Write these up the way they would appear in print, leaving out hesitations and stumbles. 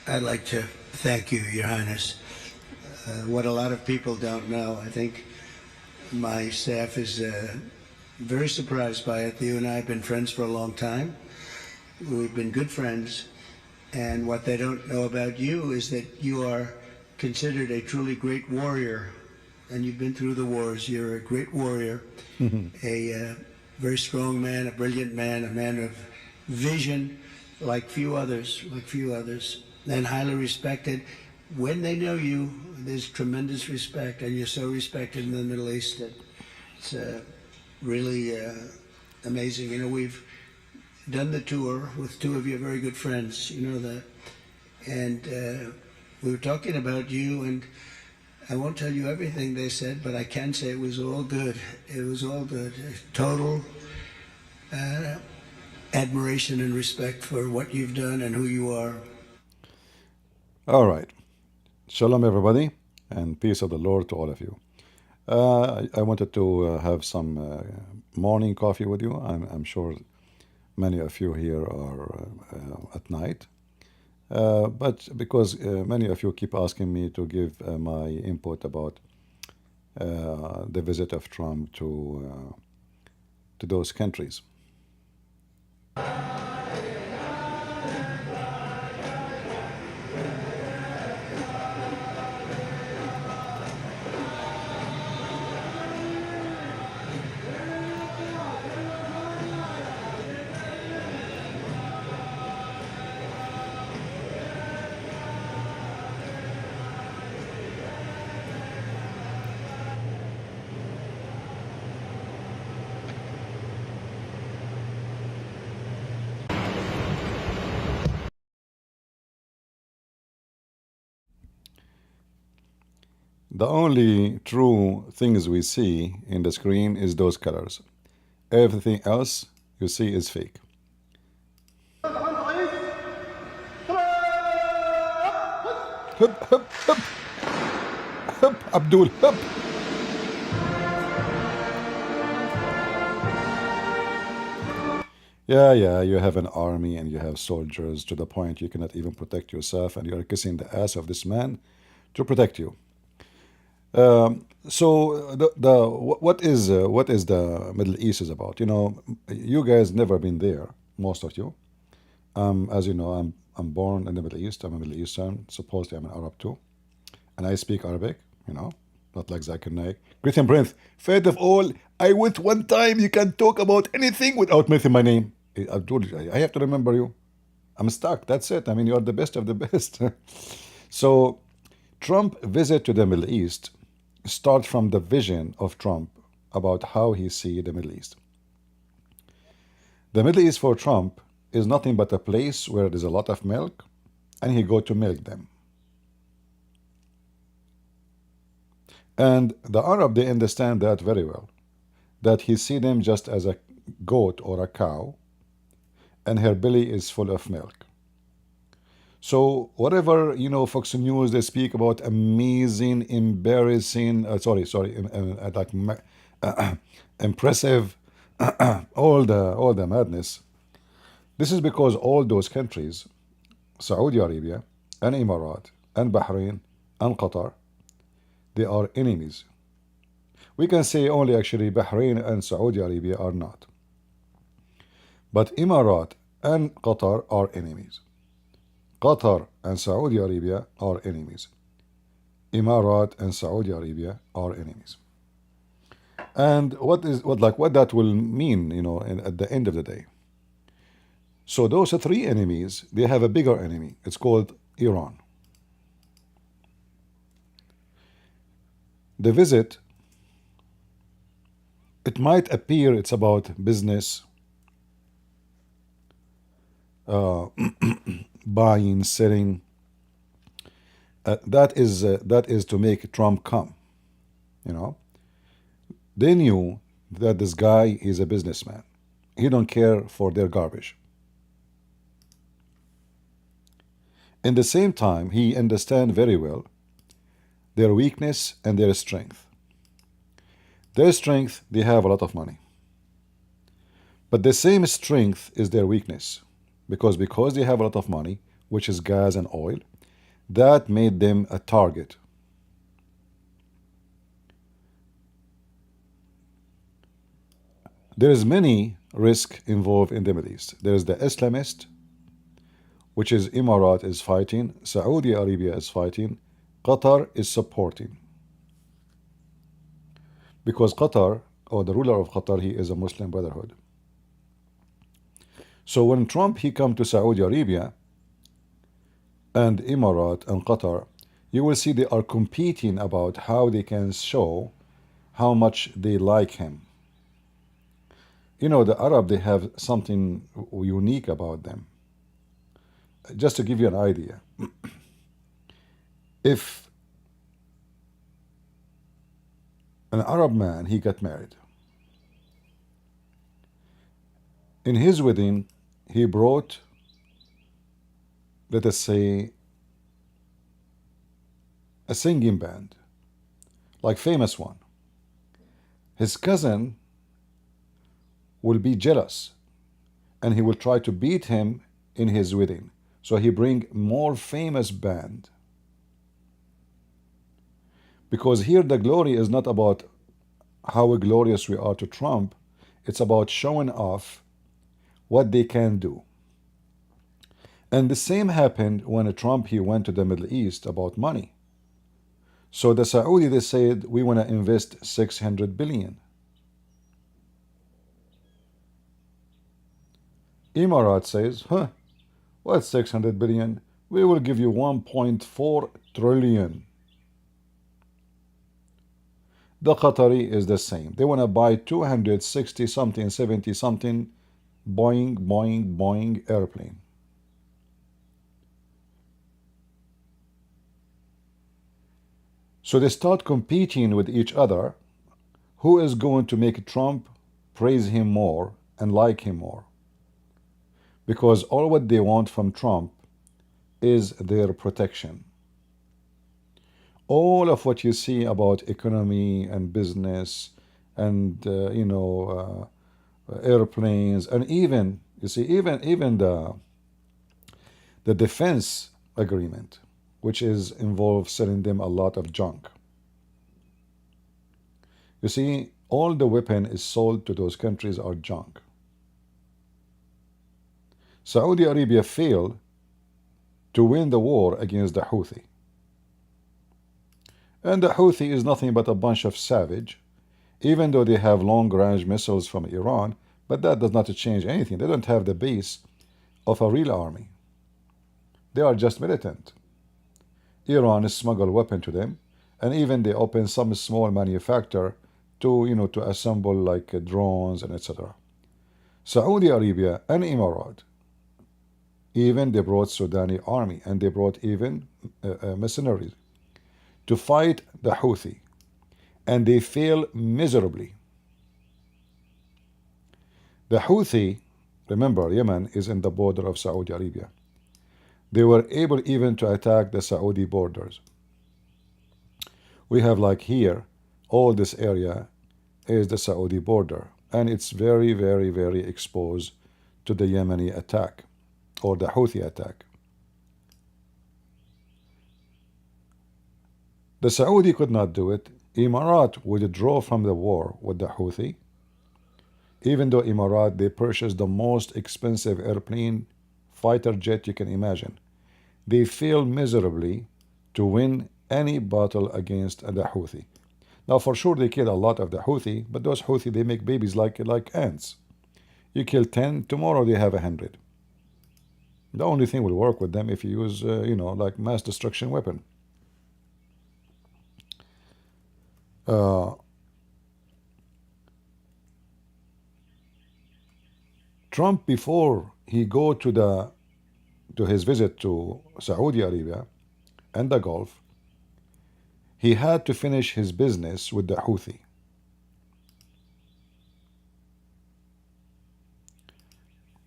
I'd like to thank you, Your Highness. What a lot of people don't know, I think my staff is very surprised by it. You and I have been friends for a long time. We've been good friends. And what they don't know about you is that you are considered a truly great warrior. And you've been through the wars. You're a great warrior, a very strong man, a brilliant man, a man of vision, like few others, and highly respected. When they know you, there's tremendous respect, and you're so respected in the Middle East that it's really amazing. You know, we've done the tour with two of your very good friends, you know that, and we were talking about you, and I won't tell you everything they said, but I can say it was all good. It was all good. Total admiration and respect for what you've done and who you are. All right. Shalom, everybody, and peace of the Lord to all of you. I wanted to have some morning coffee with you. I'm sure many of you here are at night. But because many of you keep asking me to give my input about the visit of Trump to those countries. The only true things we see in the screen is those colors. Everything else you see is fake. Hup, hup, hup, hup, Abdul, hup. Yeah, you have an army and you have soldiers to the point you cannot even protect yourself, and you are kissing the ass of this man to protect you. So what is the Middle East is about? You know, you guys never been there, most of you. As you know, I'm born in the Middle East. I'm a Middle Eastern. Supposedly, I'm an Arab too, and I speak Arabic. You know, not like Zakir Naik. Greeting, Prince. First of all, I went one time. You can talk about anything without mentioning my name. I have to remember you. I'm stuck. That's it. I mean, you're the best of the best. So, Trump visit to the Middle East start from the vision of Trump about how he see the Middle East. The Middle East for Trump is nothing but a place where there's a lot of milk, and he go to milk them. And the Arab, they understand that very well, that he see them just as a goat or a cow, and her belly is full of milk. So whatever, you know, Fox News, they speak about amazing, embarrassing, like impressive, all the madness. This is because all those countries, Saudi Arabia and Emirat and Bahrain and Qatar, they are enemies. We can say only actually Bahrain and Saudi Arabia are not. But Emirat and Qatar are enemies. Qatar and Saudi Arabia are enemies. Emirat and Saudi Arabia are enemies. And what that will mean, you know, at the end of the day. So those are three enemies. They have a bigger enemy. It's called Iran. The visit, it might appear it's about business, buying, selling. That is to make Trump come. You know, they knew that this guy is a businessman. He don't care for their garbage. In the same time, he understand very well their weakness and their strength. Their strength, they have a lot of money. But the same strength is their weakness. Because they have a lot of money, which is gas and oil, That made them a target. There is many risk involved in the Middle East. There is the Islamist, which is Emirat is fighting, Saudi Arabia is fighting, Qatar is supporting. Because Qatar, or the ruler of Qatar, he is a Muslim Brotherhood. So when Trump he come to Saudi Arabia and Emirat and Qatar, you will see they are competing about how they can show how much they like him. You know, the Arab, they have something unique about them. Just to give you an idea, if an Arab man, he got married, in his wedding, he brought, let us say, a singing band, like famous one. His cousin will be jealous and he will try to beat him in his wedding. So he bring more famous band. Because here the glory is not about how glorious we are to Trump, it's about showing off what they can do. And the same happened when Trump he went to the Middle East about money. So the Saudi they said we want to invest 600 billion. Emirat says, what's 600 billion? We will give you 1.4 trillion. The Qatari is the same. They want to buy 260 something, 70 something Boeing airplane. So they start competing with each other. Who is going to make Trump praise him more and like him more? Because all what they want from Trump is their protection. All of what you see about economy and business and airplanes, and even you see even the defense agreement, which is involved selling them a lot of junk. You see, all the weapon is sold to those countries are junk. Saudi Arabia failed to win the war against the Houthi. And the Houthi is nothing but a bunch of savage, even though they have long-range missiles from Iran, but that does not change anything. They don't have the base of a real army. They are just militant. Iran smuggle weapon to them, and even they open some small manufacturer to assemble like drones and etc. Saudi Arabia and Emirat, even they brought Sudani army and they brought even mercenaries to fight the Houthi, and they fail miserably. The Houthi, remember, Yemen is in the border of Saudi Arabia. They were able even to attack the Saudi borders. We have like here, all this area is the Saudi border, and it's very, very, very exposed to the Yemeni attack or the Houthi attack. The Saudi could not do it. Emirat withdrew from the war with the Houthi, even though Emirat they purchased the most expensive airplane fighter jet you can imagine. They failed miserably to win any battle against the Houthi. Now for sure they killed a lot of the Houthi, but those Houthi they make babies like ants. You kill 10, tomorrow they have 100. The only thing will work with them if you use like mass destruction weapon. Trump, before he go to his visit to Saudi Arabia and the Gulf, he had to finish his business with the Houthi.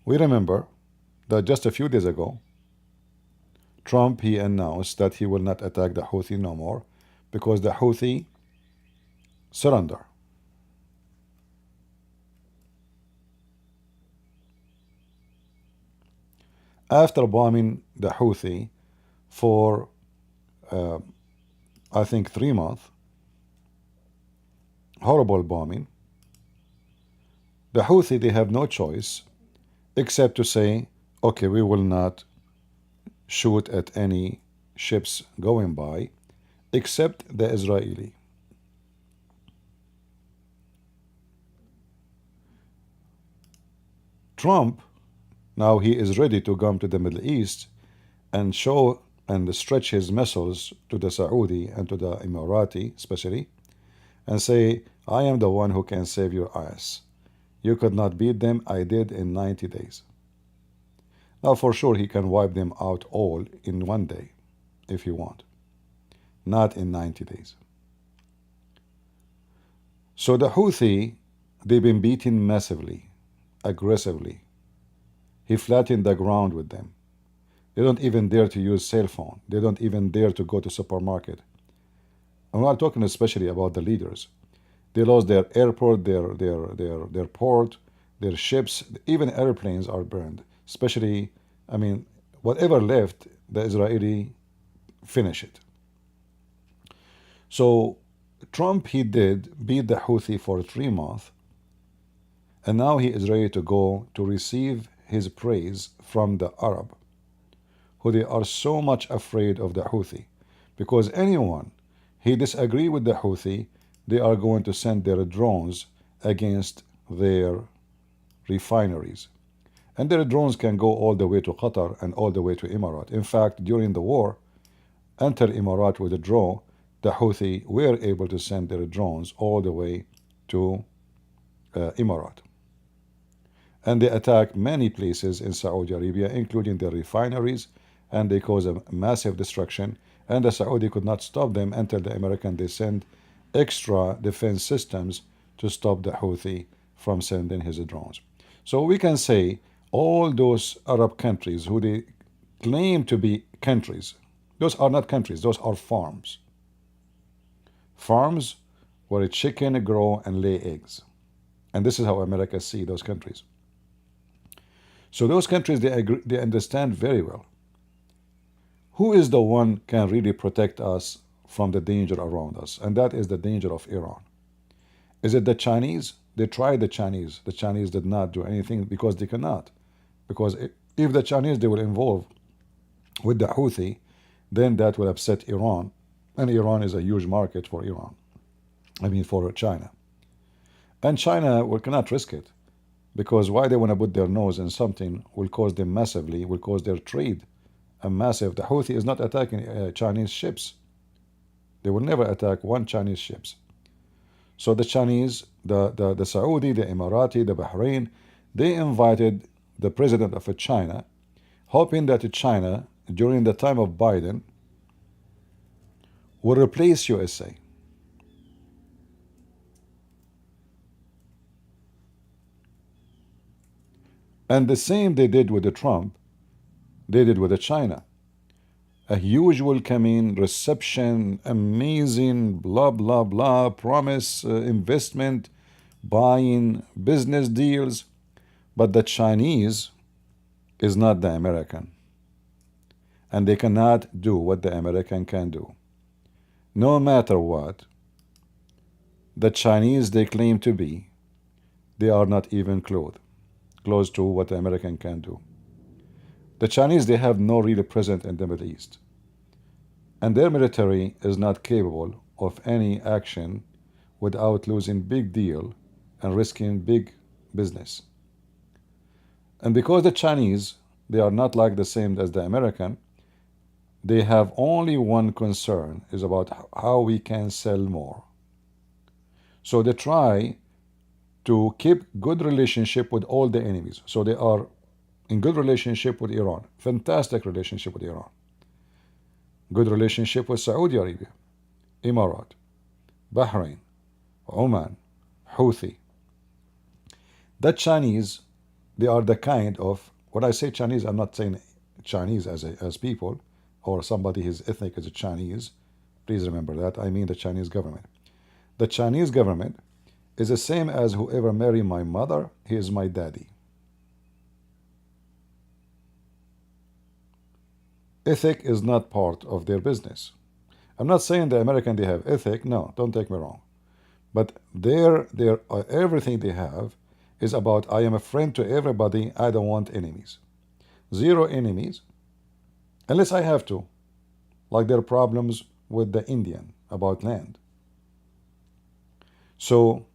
We remember that just a few days ago, Trump he announced that he will not attack the Houthi no more because the Houthi surrender. After bombing the Houthi for I think 3 months, horrible bombing. The Houthi, they have no choice except to say, okay, we will not shoot at any ships going by except the Israeli. Trump, now he is ready to come to the Middle East and show and stretch his muscles to the Saudi and to the Emirati, especially, and say, I am the one who can save your ass. You could not beat them. I did in 90 days. Now, for sure, he can wipe them out all in one day, if he want. Not in 90 days. So the Houthi, they've been beaten massively, aggressively. He flattened the ground with them. They don't even dare to use cell phone. They don't even dare to go to supermarket. I'm not talking especially about the leaders. They lost their airport, their port, their ships, even airplanes are burned. Especially, I mean, whatever left, the Israeli finish it. So Trump, he did beat the Houthi for 3 months, and now he is ready to go to receive his praise from the Arab, who they are so much afraid of the Houthi, because anyone he disagree with the Houthi, they are going to send their drones against their refineries. And their drones can go all the way to Qatar and all the way to Emirat. In fact, during the war, enter Emirat with a drone, the Houthi were able to send their drones all the way to Emirat. And they attack many places in Saudi Arabia, including their refineries, and they cause a massive destruction. And the Saudi could not stop them until the American, they send extra defense systems to stop the Houthi from sending his drones. So we can say all those Arab countries who they claim to be countries, those are not countries, those are farms. Farms where a chicken grow and lay eggs. And this is how America see those countries. So those countries, they understand very well who is the one can really protect us from the danger around us, and that is the danger of Iran. Is it the Chinese? They tried the Chinese. The Chinese did not do anything because they cannot. Because if the Chinese, they will involve with the Houthi, then that will upset Iran, and Iran is a huge market for Iran. I mean, for China. And China cannot risk it, because why they want to put their nose in something will cause them massively, will cause their trade a massive. The Houthi is not attacking Chinese ships. They will never attack one Chinese ships. So the Chinese, the Saudi, the Emirati, the Bahrain, they invited the president of China, hoping that China, during the time of Biden, will replace USA. And the same they did with the Trump, they did with the China. A huge welcoming, reception, amazing, blah, blah, blah, promise, investment, buying, business deals. But the Chinese is not the American. And they cannot do what the American can do. No matter what, the Chinese they claim to be, they are not even close to what the American can do. The Chinese, they have no real presence in the Middle East. And their military is not capable of any action without losing big deal and risking big business. And because the Chinese, they are not like the same as the American, they have only one concern, is about how we can sell more. So they try to keep good relationship with all the enemies. So they are in good relationship with Iran, fantastic relationship with Iran, good relationship with Saudi Arabia, Emirat, Bahrain, Oman, Houthi. The Chinese, they are the kind of, when I say Chinese, I'm not saying Chinese as people, or somebody his ethnic is a Chinese. Please remember that. I mean the Chinese government. The Chinese government is the same as whoever marry my mother, he is my daddy. Ethic is not part of their business. I'm not saying the American they have ethic. No, don't take me wrong. But everything they have is about I am a friend to everybody. I don't want enemies. Zero enemies, unless I have to. Like their problems with the Indian about land. So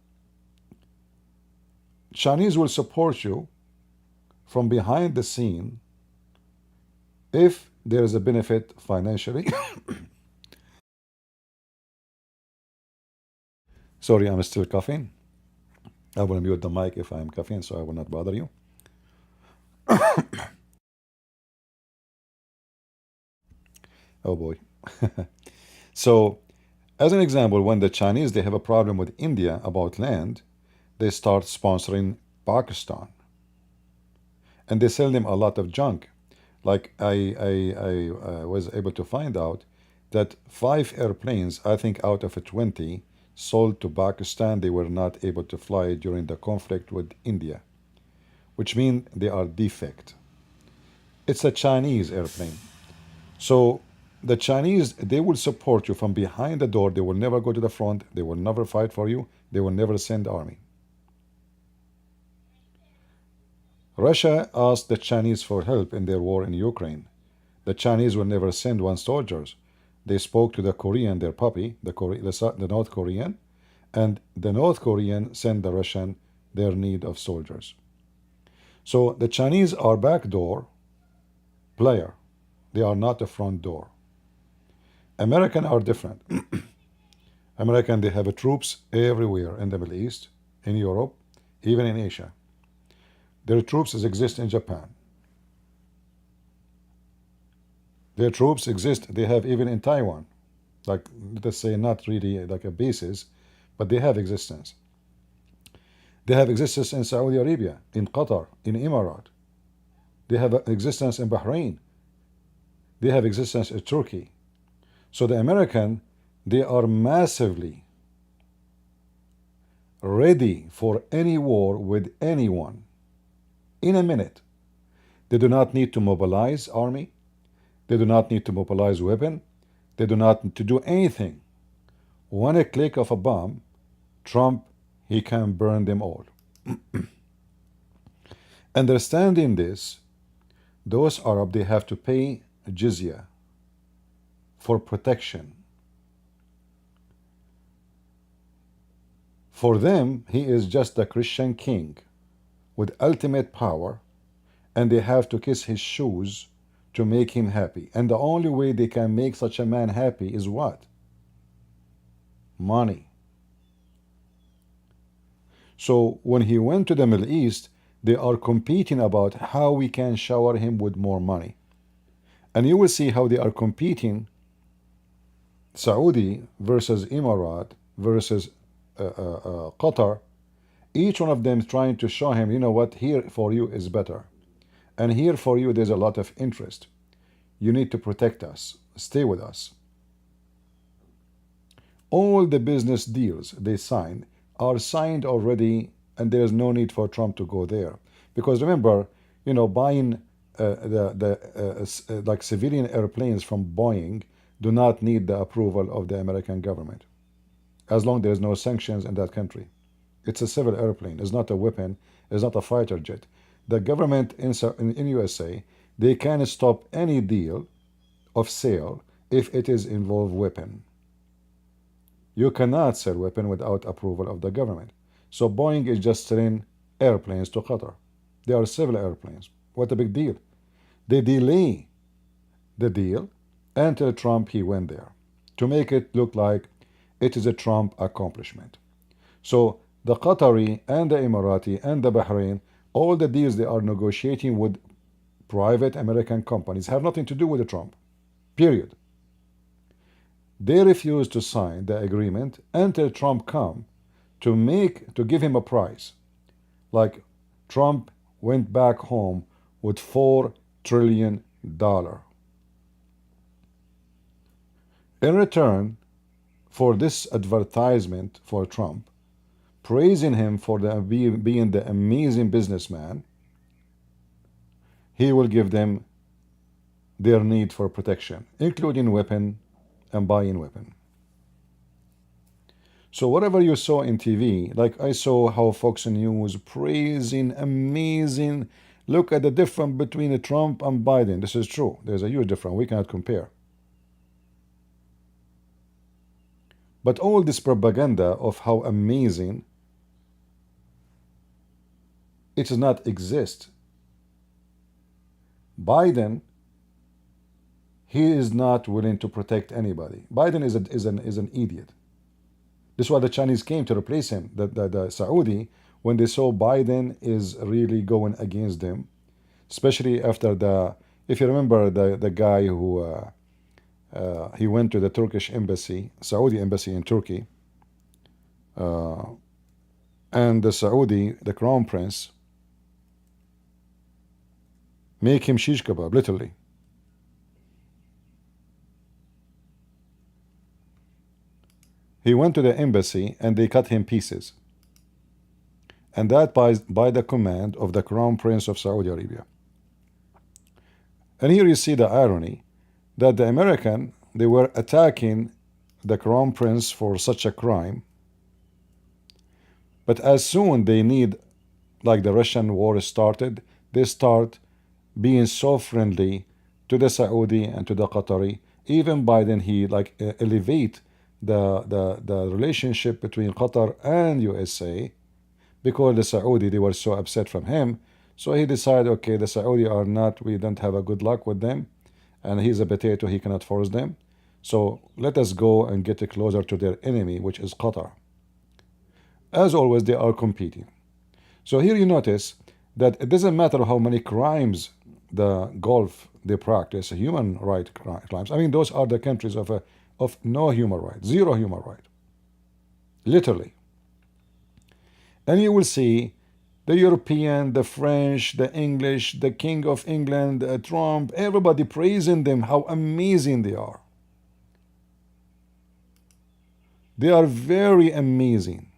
Chinese will support you from behind the scene if there is a benefit financially. Sorry, I'm still coughing. I will mute the mic if I'm coughing, so I will not bother you. Oh boy. So, as an example, when the Chinese they have a problem with India about land, they start sponsoring Pakistan, and they sell them a lot of junk. Like I was able to find out that 5 airplanes, I think out of 20, sold to Pakistan, they were not able to fly during the conflict with India, which means they are defect. It's a Chinese airplane. So the Chinese, they will support you from behind the door. They will never go to the front. They will never fight for you. They will never send army. Russia asked the Chinese for help in their war in Ukraine. The Chinese will never send one soldiers. They spoke to the Korean, their puppy, the North Korean, and the North Korean sent the Russian their need of soldiers. So the Chinese are backdoor player. They are not a front door. American are different. American, they have troops everywhere in the Middle East, in Europe, even in Asia. Their troops exist in Japan. Their troops exist, they have even in Taiwan. Like, let us say, not really like a basis, but they have existence. They have existence in Saudi Arabia, in Qatar, in Emirat. They have existence in Bahrain. They have existence in Turkey. So the American, they are massively ready for any war with anyone in a minute. They do not need to mobilize army. They do not need to mobilize weapon. They do not need to do anything. One click of a bomb, Trump, he can burn them all. Understanding this, those Arab, they have to pay jizya for protection. For them, he is just a Christian king with ultimate power, and they have to kiss his shoes to make him happy. And the only way they can make such a man happy is what? Money. So when he went to the Middle East, they are competing about how we can shower him with more money. And you will see how they are competing, Saudi versus Emirat versus Qatar. Each one of them trying to show him, you know what, here for you is better. And here for you there's a lot of interest. You need to protect us. Stay with us. All the business deals they signed are signed already, and there is no need for Trump to go there. Because remember, you know, buying like civilian airplanes from Boeing do not need the approval of the American government, as long as there is no sanctions in that country. It's a civil airplane. It's not a weapon. It's not a fighter jet. The government in USA, they can stop any deal of sale if it is involved weapon. You cannot sell weapon without approval of the government. So Boeing is just selling airplanes to Qatar. They are civil airplanes. What a big deal. They delay the deal until Trump he went there to make it look like it is a Trump accomplishment. So the Qatari and the Emirati and the Bahrain, all the deals they are negotiating with private American companies have nothing to do with the Trump. Period. They refused to sign the agreement until Trump come to give him a prize. Like Trump went back home with $4 trillion. In return for this advertisement for Trump, praising him for being the amazing businessman, he will give them their need for protection, including weapon and buying weapon. So whatever you saw in TV, like I saw how Fox News praising, amazing. Look at the difference between Trump and Biden. This is true. There's a huge difference. We cannot compare. But all this propaganda of how amazing, it does not exist. Biden, he is not willing to protect anybody. Biden is an idiot. This is why the Chinese came to replace him. The Saudi, when they saw Biden is really going against them, especially after if you remember the guy who he went to the Turkish embassy, Saudi embassy in Turkey, and the Saudi, the crown prince, make him shish kebab, literally. He went to the embassy and they cut him pieces. And that by the command of the crown prince of Saudi Arabia. And here you see the irony that the American, they were attacking the crown prince for such a crime. But as soon they need, like the Russian war started, they start being so friendly to the Saudi and to the Qatari. Even Biden, he like elevate the relationship between Qatar and USA, because the Saudi, they were so upset from him. So he decided, okay, the Saudi are not, we don't have a good luck with them, and he's a potato, he cannot force them. So let us go and get closer to their enemy, which is Qatar. As always, they are competing. So here you notice that it doesn't matter how many crimes the Gulf they practice, human rights crimes. I mean, those are the countries of no human right, zero human right, literally. And you will see the European, the French, the English, the King of England, Trump, everybody praising them, how amazing they are. They are very amazing.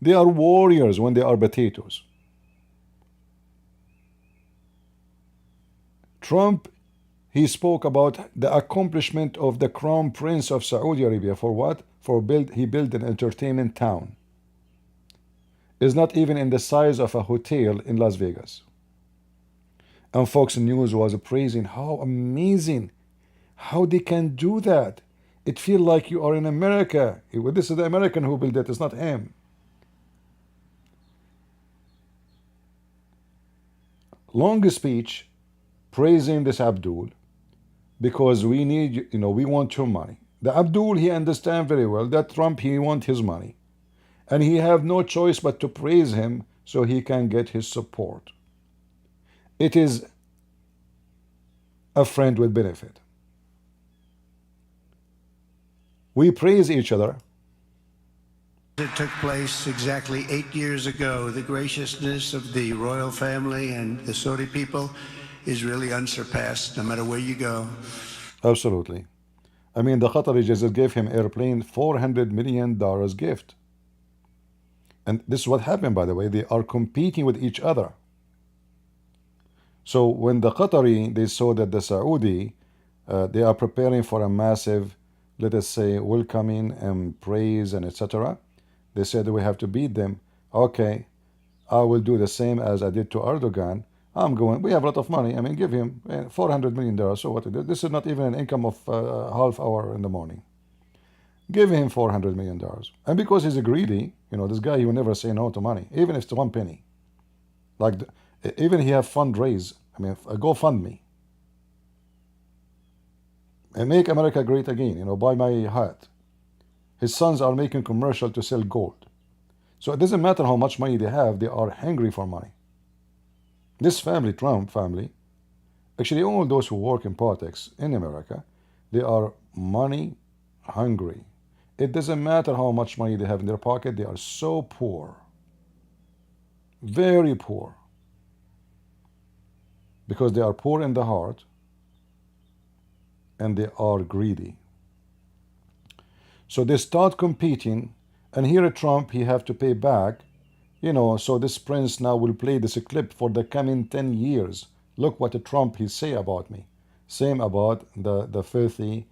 They are warriors when they are potatoes. Trump, he spoke about the accomplishment of the crown prince of Saudi Arabia. For what? He built an entertainment town. Is not even in the size of a hotel in Las Vegas. And Fox News was praising how amazing, how they can do that. It feels like you are in America. This is the American who built it, it's not him. Long speech praising this Abdul, because we need, we want your money. The Abdul, he understands very well that Trump, he wants his money. And he have no choice but to praise him so he can get his support. It is a friend with benefit. We praise each other. It took place exactly 8 years ago. The graciousness of the royal family and the Saudi people is really unsurpassed, no matter where you go. Absolutely. I mean, the Qatari just gave him airplane $400 million gift. And this is what happened, by the way. They are competing with each other. So when the Qatari, they saw that the Saudi, they are preparing for a massive, let us say, welcoming and praise and etc. They said we have to beat them. Okay, I will do the same as I did to Erdogan. We have a lot of money. I mean, give him $400 million. So what? This is not even an income of half hour in the morning. Give him $400 million. And because he's greedy, this guy, he will never say no to money, even if it's 1 penny. Like, even he have fundraise. I mean, go fund me. And make America great again, buy my hat. His sons are making commercial to sell gold. So it doesn't matter how much money they have, they are hungry for money. This family, Trump family, actually all those who work in politics in America, they are money hungry. It doesn't matter how much money they have in their pocket, they are so poor. Very poor. Because they are poor in the heart and they are greedy. So they start competing, and here at Trump, he have to pay back, so this prince now will play this clip for the coming 10 years. Look what Trump he say about me. Same about the filthy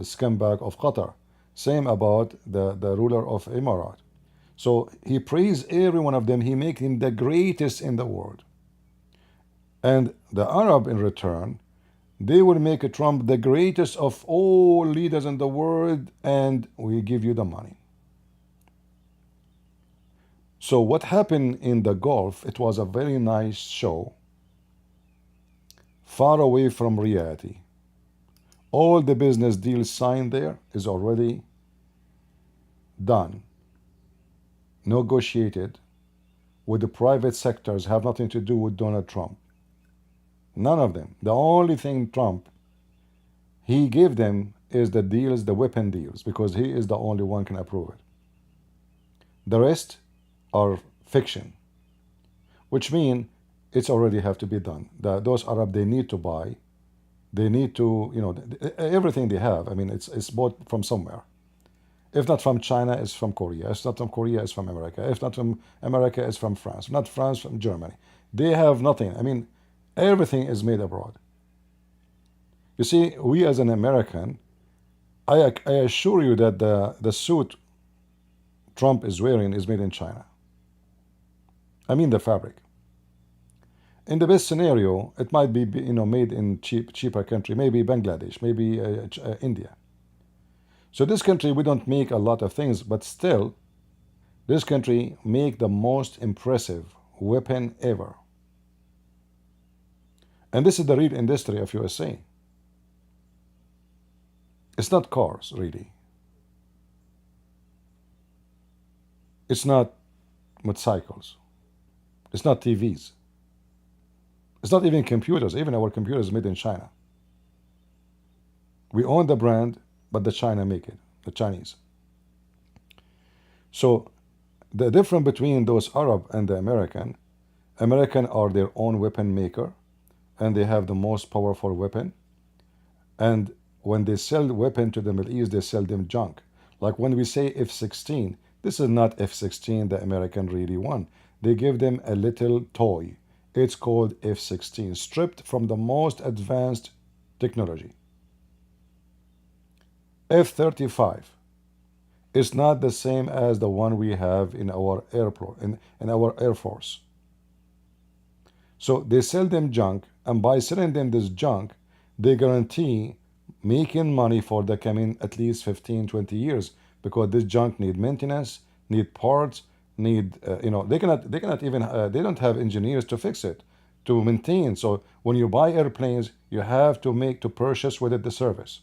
scumbag of Qatar. Same about the ruler of Emirat. So he praised every one of them. He made him the greatest in the world. And the Arab in return, they will make Trump the greatest of all leaders in the world, and we give you the money. So what happened in the Gulf, it was a very nice show, far away from reality. All the business deals signed there is already done, negotiated with the private sectors, have nothing to do with Donald Trump. None of them. The only thing Trump, he gave them is the deals, the weapon deals, because he is the only one can approve it. The rest are fiction, which means it's already have to be done. Those Arab, they need to buy, they need to, everything they have. I mean, it's bought from somewhere. If not from China, it's from Korea. If not from Korea, it's from America. If not from America, it's from France. Not France, from Germany. They have nothing. I mean, everything is made abroad. You see, we as an American, I assure you that the suit Trump is wearing is made in China. I mean the fabric. In the best scenario, it might be made in cheaper country, maybe Bangladesh, maybe India. So this country, we don't make a lot of things, but still, this country make the most impressive weapon ever. And this is the real industry of USA. It's not cars, really. It's not motorcycles. It's not TVs. It's not even computers. Even our computers made in China. We own the brand, but the China make it, the Chinese. So the difference between those Arab and the American are their own weapon maker, and they have the most powerful weapon. And when they sell weapon to the Middle East, they sell them junk. Like when we say F-16, this is not F-16 the American really won. They give them a little toy. It's called F-16, stripped from the most advanced technology. F-35 is not the same as the one we have in our in our Air Force. So they sell them junk, and by selling them this junk, they guarantee making money for the coming at least 15, 20 years, because this junk need maintenance, need parts, need, they cannot even, they don't have engineers to fix it, to maintain. So when you buy airplanes, you have to purchase with it the service.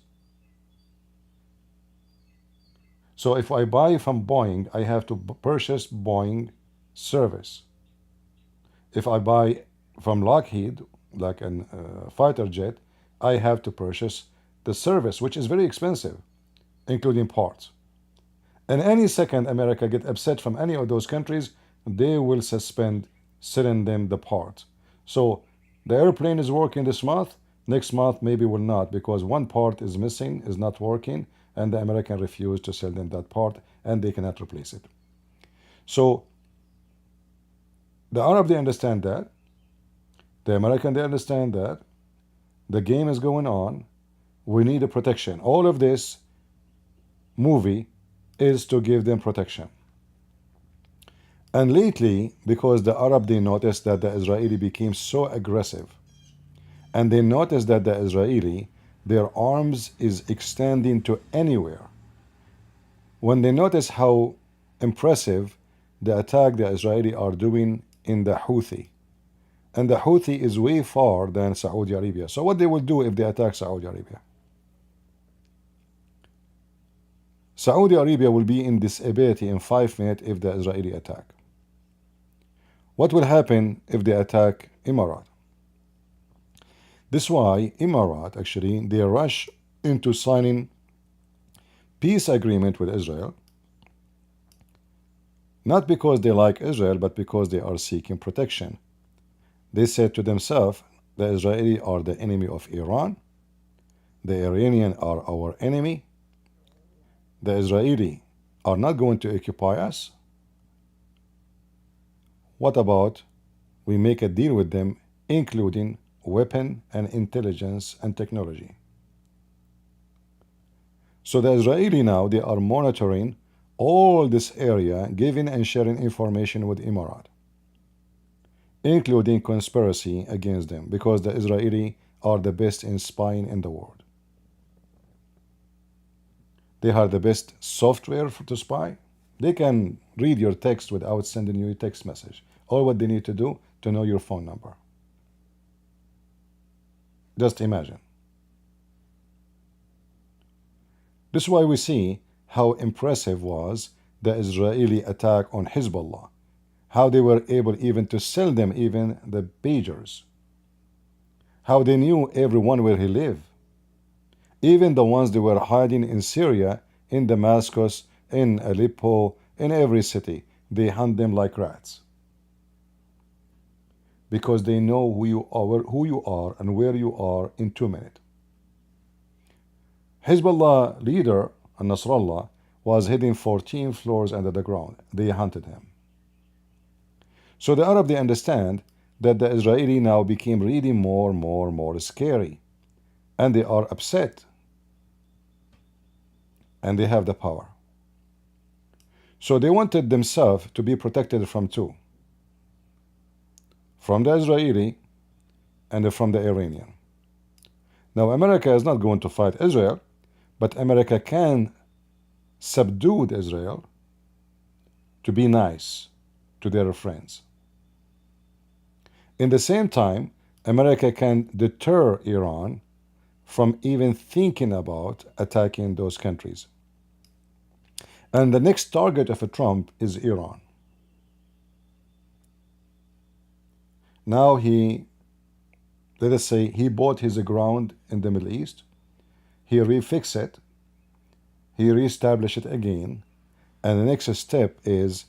So if I buy from Boeing, I have to purchase Boeing service. If I buy from Lockheed, like a fighter jet, I have to purchase the service, which is very expensive, including parts. And any second America get upset from any of those countries, they will suspend selling them the parts. So the airplane is working this month, next month maybe will not, because one part is missing, is not working, and the American refused to sell them that part, and they cannot replace it. So the Arab, they understand that. The American, they understand that. The game is going on. We need a protection. All of this movie is to give them protection. And lately, because the Arab, they noticed that the Israeli became so aggressive, and they noticed that the Israeli, their arms is extending to anywhere. When they notice how impressive the attack the Israeli are doing in the Houthi, and the Houthi is way far than Saudi Arabia. So what they will do if they attack Saudi Arabia? Saudi Arabia will be in disability in 5 minutes if the Israeli attack. What will happen if they attack Emirat? This is why Emirat, actually, they rush into signing peace agreement with Israel, not because they like Israel, but because they are seeking protection. They said to themselves, the Israeli are the enemy of Iran, the Iranian are our enemy, the Israeli are not going to occupy us. What about we make a deal with them, including weapon and intelligence and technology? So the Israeli now, they are monitoring all this area, giving and sharing information with Emirat, including conspiracy against them, because the Israeli are the best in spying in the world. They have the best software to spy. They can read your text without sending you a text message. All what they need to do to know your phone number. Just imagine. This is why we see how impressive was the Israeli attack on Hezbollah, how they were able even to sell them even the pagers, how they knew everyone where he lived, even the ones that were hiding in Syria, in Damascus, in Aleppo, in every city. They hunt them like rats because they know who you are and where you are in 2 minutes. Hezbollah leader Nasrallah was hidden 14 floors under the ground. They hunted him. So the Arab, they understand that the Israeli now became really more scary, and they are upset, and they have the power. So they wanted themselves to be protected from two, from the Israeli and from the Iranian. Now America is not going to fight Israel, but America can subdue Israel to be nice to their friends. In the same time, America can deter Iran from even thinking about attacking those countries. And the next target of Trump is Iran. Now let us say, he bought his ground in the Middle East, he refixed it, he reestablished it again, and the next step is,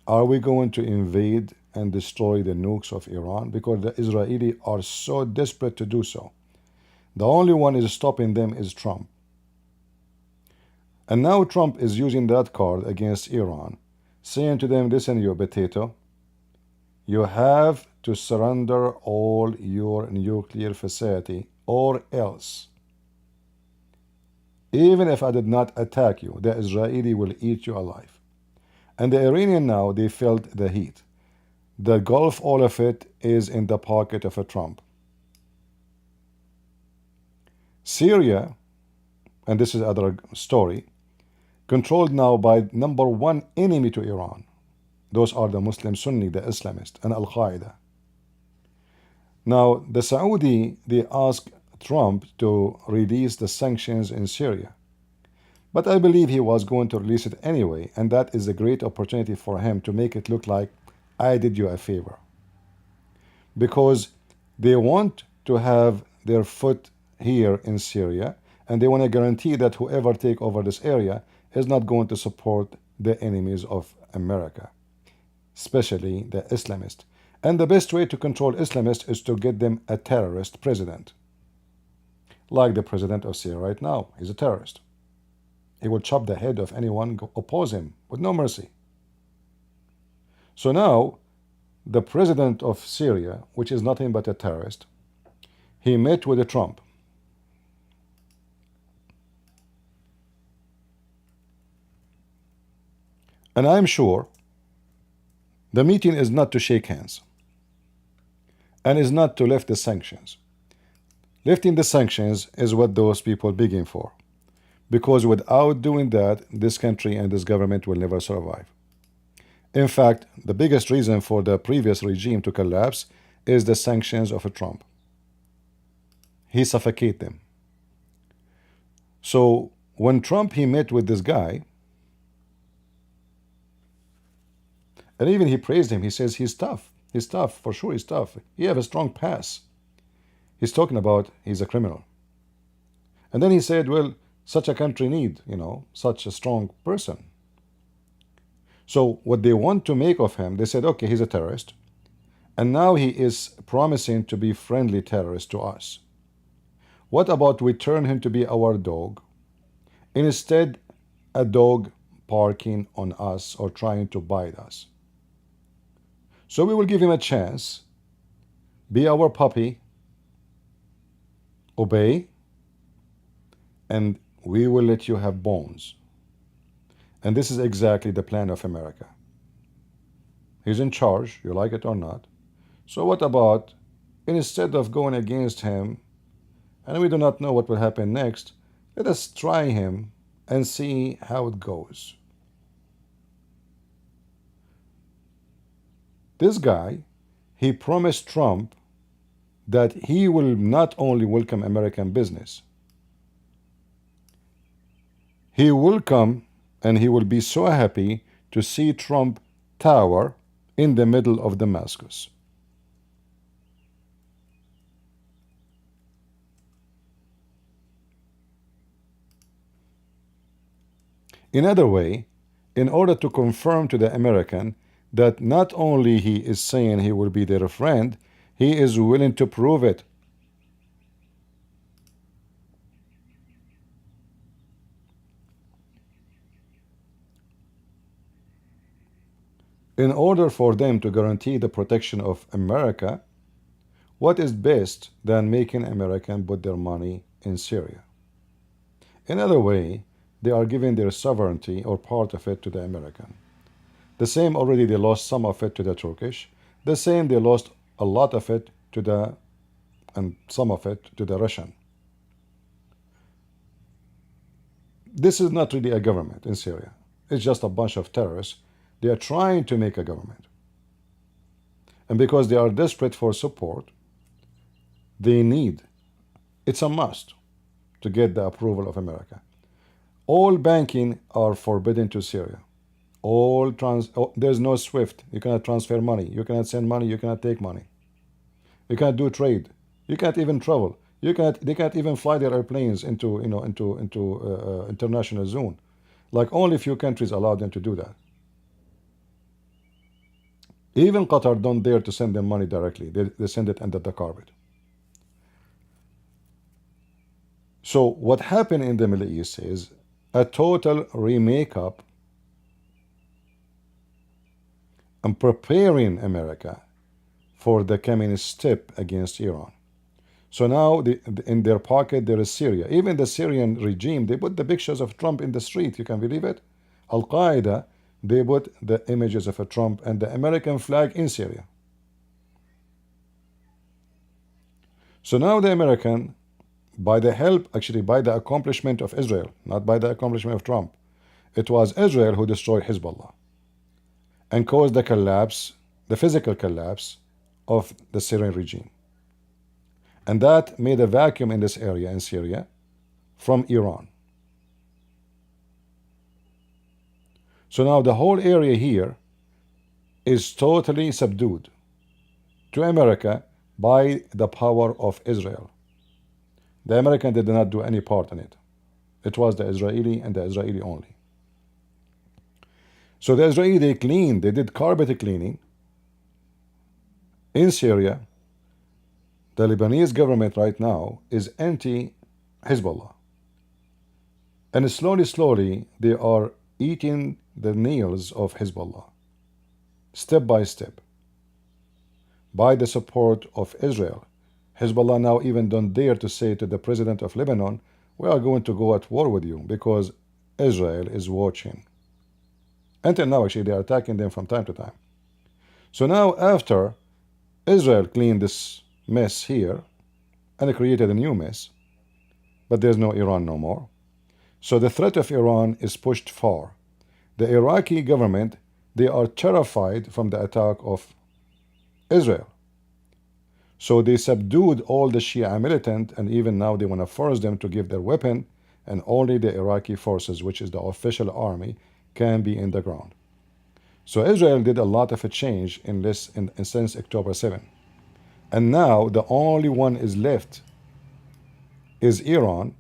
are we going to invade and destroy the nukes of Iran? Because the Israelis are so desperate to do so. The only one is stopping them is Trump. And now Trump is using that card against Iran, saying to them, listen, you potato, you have to surrender all your nuclear facility, or else, even if I did not attack you, the Israeli will eat you alive. And the Iranian now, they felt the heat. The Gulf, all of it is in the pocket of a Trump. Syria, and this is another story, controlled now by #1 enemy to Iran. Those are the Muslim Sunni, the Islamists, and Al-Qaeda. Now, the Saudi, they asked Trump to release the sanctions in Syria. But I believe he was going to release it anyway, and that is a great opportunity for him to make it look like I did you a favor. Because they want to have their foot here in Syria, and they want to guarantee that whoever take over this area is not going to support the enemies of America, especially the Islamists. And the best way to control Islamists is to get them a terrorist president. Like the president of Syria right now, he's a terrorist. He will chop the head of anyone who oppose him with no mercy. So now, the president of Syria, which is nothing but a terrorist, he met with Trump. And I'm sure the meeting is not to shake hands and is not to lift the sanctions. Lifting the sanctions is what those people begging for. Because without doing that, this country and this government will never survive. In fact, the biggest reason for the previous regime to collapse is the sanctions of Trump. He suffocated them. So when Trump, he met with this guy, and even he praised him, he says he's tough. He's tough, for sure he's tough. He have a strong pass. He's talking about he's a criminal. And then he said, well, such a country need, such a strong person. So what they want to make of him, they said, okay, he's a terrorist. And now he is promising to be friendly terrorist to us. What about we turn him to be our dog? Instead, a dog barking on us or trying to bite us. So we will give him a chance, be our puppy, obey, and we will let you have bones. And this is exactly the plan of America. He's in charge, you like it or not. So what about, instead of going against him, and we do not know what will happen next, let us try him and see how it goes. This guy, he promised Trump that he will not only welcome American business, he will come and he will be so happy to see Trump Tower in the middle of Damascus. In other way, in order to confirm to the American that not only he is saying he will be their friend, he is willing to prove it. In order for them to guarantee the protection of America, what is best than making Americans put their money in Syria? In other way, they are giving their sovereignty or part of it to the American. The same already they lost some of it to the Turkish. The same they lost a lot of it to the, and some of it to the Russian. This is not really a government in Syria. It's just a bunch of terrorists. They are trying to make a government. And because they are desperate for support, they need, it's a must, to get the approval of America. All banking are forbidden to Syria. There's no SWIFT. You cannot transfer money. You cannot send money. You cannot take money. You cannot do trade. You can't even travel. They can't even fly their airplanes into international zone. Like only a few countries allowed them to do that. Even Qatar don't dare to send them money directly. They send it under the carpet. So what happened in the Middle East is a total remake-up and preparing America for the coming step against Iran. So now in their pocket there is Syria. Even the Syrian regime, they put the pictures of Trump in the street. You can believe it? Al-Qaeda, they put the images of a Trump and the American flag in Syria. So now the American, by the help, actually by the accomplishment of Israel, not by the accomplishment of Trump, it was Israel who destroyed Hezbollah and caused the collapse, the physical collapse of the Syrian regime. And that made a vacuum in this area in Syria from Iran. So now the whole area here is totally subdued to America by the power of Israel. The American did not do any part in it. It was the Israeli and the Israeli only. So the Israeli, they cleaned, they did carpet cleaning in Syria. The Lebanese government right now is anti-Hezbollah. And slowly, they are eating the nails of Hezbollah, step by step, by the support of Israel. Hezbollah now even don't dare to say to the president of Lebanon, we are going to go at war with you because Israel is watching. Until now, actually, they are attacking them from time to time. So now, after Israel cleaned this mess here and created a new mess, but there's no Iran no more. So the threat of Iran is pushed far. The Iraqi government, they are terrified from the attack of Israel. So they subdued all the Shia militant, and even now they want to force them to give their weapon, and only the Iraqi forces, which is the official army, can be in the ground. So Israel did a lot of a change in this since October 7. And now the only one is left is Iran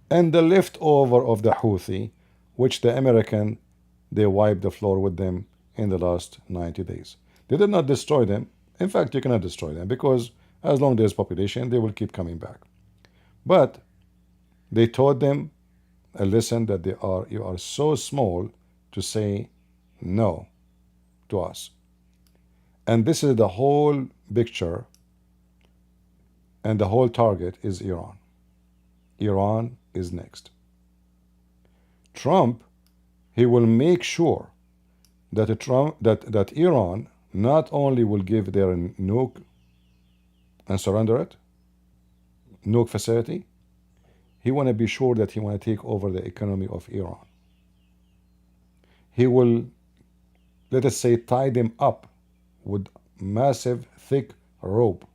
and the leftover of the Houthi, which the American, they wiped the floor with them in the last 90 days. They did not destroy them. In fact, you cannot destroy them because as long as there's population, they will keep coming back. But they taught them a lesson that you are so small to say no to us. And this is the whole picture, and the whole target is Iran. Iran is next. Trump, he will make sure that Iran not only will give their nuke and surrender it, nuke facility, he want to be sure that he want to take over the economy of Iran. He will, let us say, tie them up with massive, thick rope.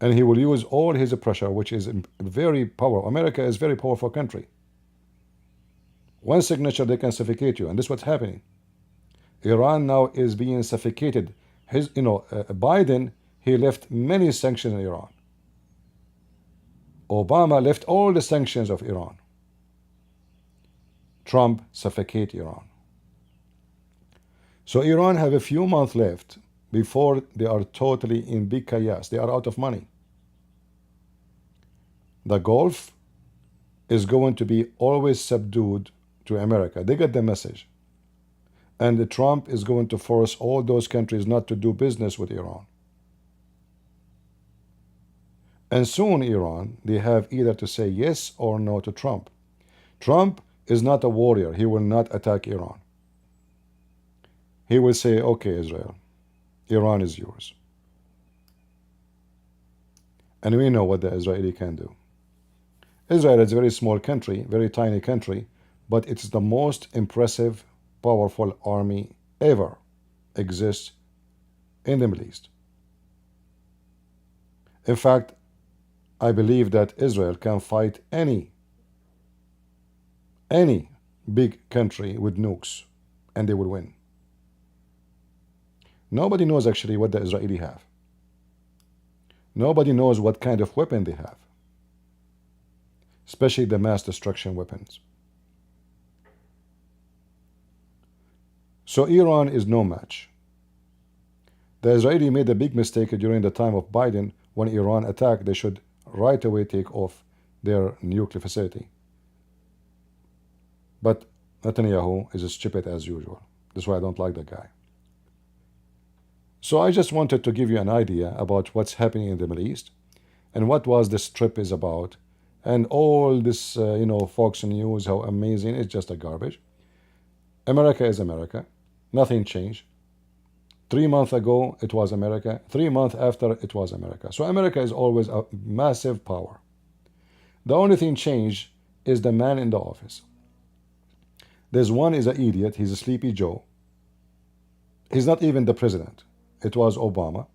And he will use all his pressure, which is very powerful. America is a very powerful country. One signature, they can suffocate you. And this is what's happening. Iran now is being suffocated. Biden, he left many sanctions in Iran. Obama left all the sanctions of Iran. Trump suffocate Iran. So Iran have a few months left before they are totally in big chaos. They are out of money. The Gulf is going to be always subdued to America. They get the message. And Trump is going to force all those countries not to do business with Iran. And soon Iran, they have either to say yes or no to Trump. Trump is not a warrior. He will not attack Iran. He will say, okay, Israel, Iran is yours. And we know what the Israeli can do. Israel is a very small country, very tiny country, but it's the most impressive, powerful army ever exists in the Middle East. In fact, I believe that Israel can fight any big country with nukes, and they will win. Nobody knows actually what the Israeli have. Nobody knows what kind of weapon they have, especially the mass destruction weapons. So Iran is no match. The Israeli made a big mistake during the time of Biden. When Iran attacked, they should right away take off their nuclear facility. But Netanyahu is as stupid as usual. That's why I don't like the guy. So I just wanted to give you an idea about what's happening in the Middle East and what was this trip is about. And all this, Fox News, how amazing, it's just a garbage. America is America. Nothing changed. 3 months ago, it was America. 3 months after, it was America. So America is always a massive power. The only thing changed is the man in the office. There's one is an idiot. He's a Sleepy Joe. He's not even the president. It was Obama.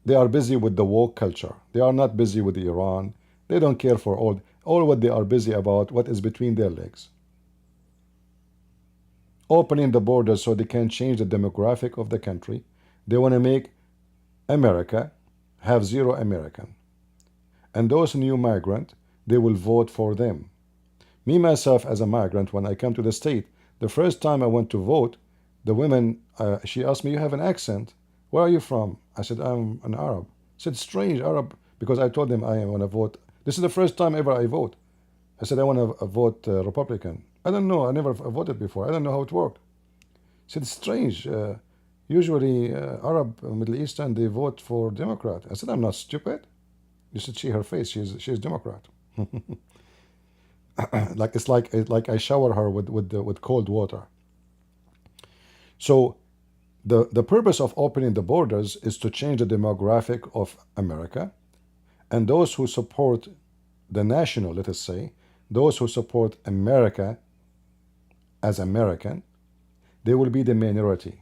They are busy with the woke culture. They are not busy with Iran. They don't care for all what they are busy about, what is between their legs. Opening the borders so they can change the demographic of the country. They want to make America have zero American. And those new migrants, they will vote for them. Me, myself, as a migrant, when I come to the state, the first time I went to vote, the woman, she asked me, you have an accent. Where are you from? I said, I'm an Arab. She said, strange, Arab, because I told them I want to vote. This is the first time ever I vote. I said, I want to vote Republican. I don't know. I never voted before. I don't know how it worked. She said, strange. Usually Arab, Middle Eastern, they vote for Democrat. I said, I'm not stupid. You should see her face. She's Democrat. It's like I shower her with cold water. So the purpose of opening the borders is to change the demographic of America, and those who support the national, let us say, those who support America as American, they will be the minority.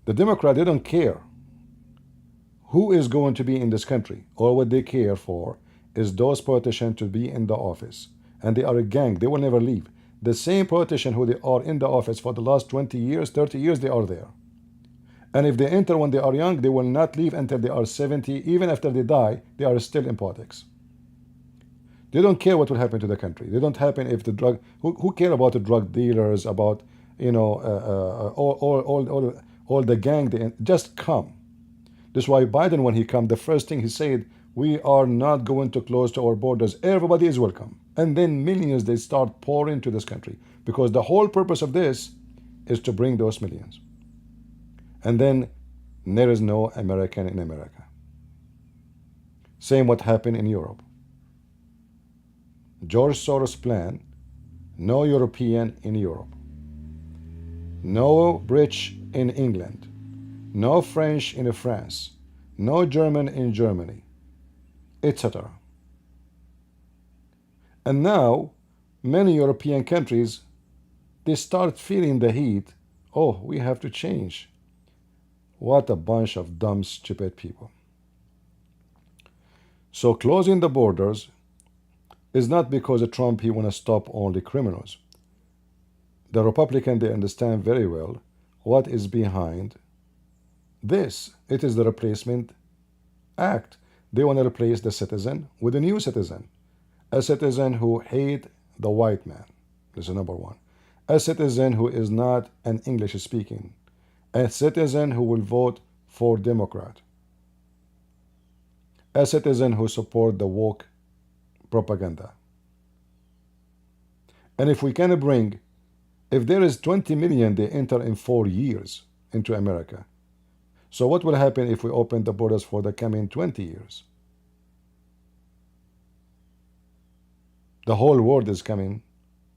The Democrat, they don't care who is going to be in this country. All what they care for is those politicians to be in the office. And they are a gang. They will never leave. The same politicians who they are in the office for the last 20 years, 30 years, they are there. And if they enter when they are young, they will not leave until they are 70. Even after they die, they are still in politics. They don't care what will happen to the country. They don't happen if the drug... Who care about the drug dealers, about, all the gang? They just come. That's why Biden, when he come, the first thing he said, we are not going to close to our borders. Everybody is welcome. And then millions, they start pouring to this country. Because the whole purpose of this is to bring those millions. And then there is no American in America. Same what happened in Europe. George Soros' plan, no European in Europe, no British in England, no French in France, no German in Germany, etc. And now, many European countries, they start feeling the heat. Oh, we have to change. What a bunch of dumb, stupid people. So closing the borders is not because of Trump he want to stop only criminals. The Republicans, they understand very well what is behind this. It is the replacement act. They want to replace the citizen with a new citizen. A citizen who hate the white man. This is number one. A citizen who is not an English speaking. A citizen who will vote for Democrat. A citizen who support the woke propaganda. And if we can bring, if there is 20 million, they enter in 4 years into America. So what will happen if we open the borders for the coming 20 years? The whole world is coming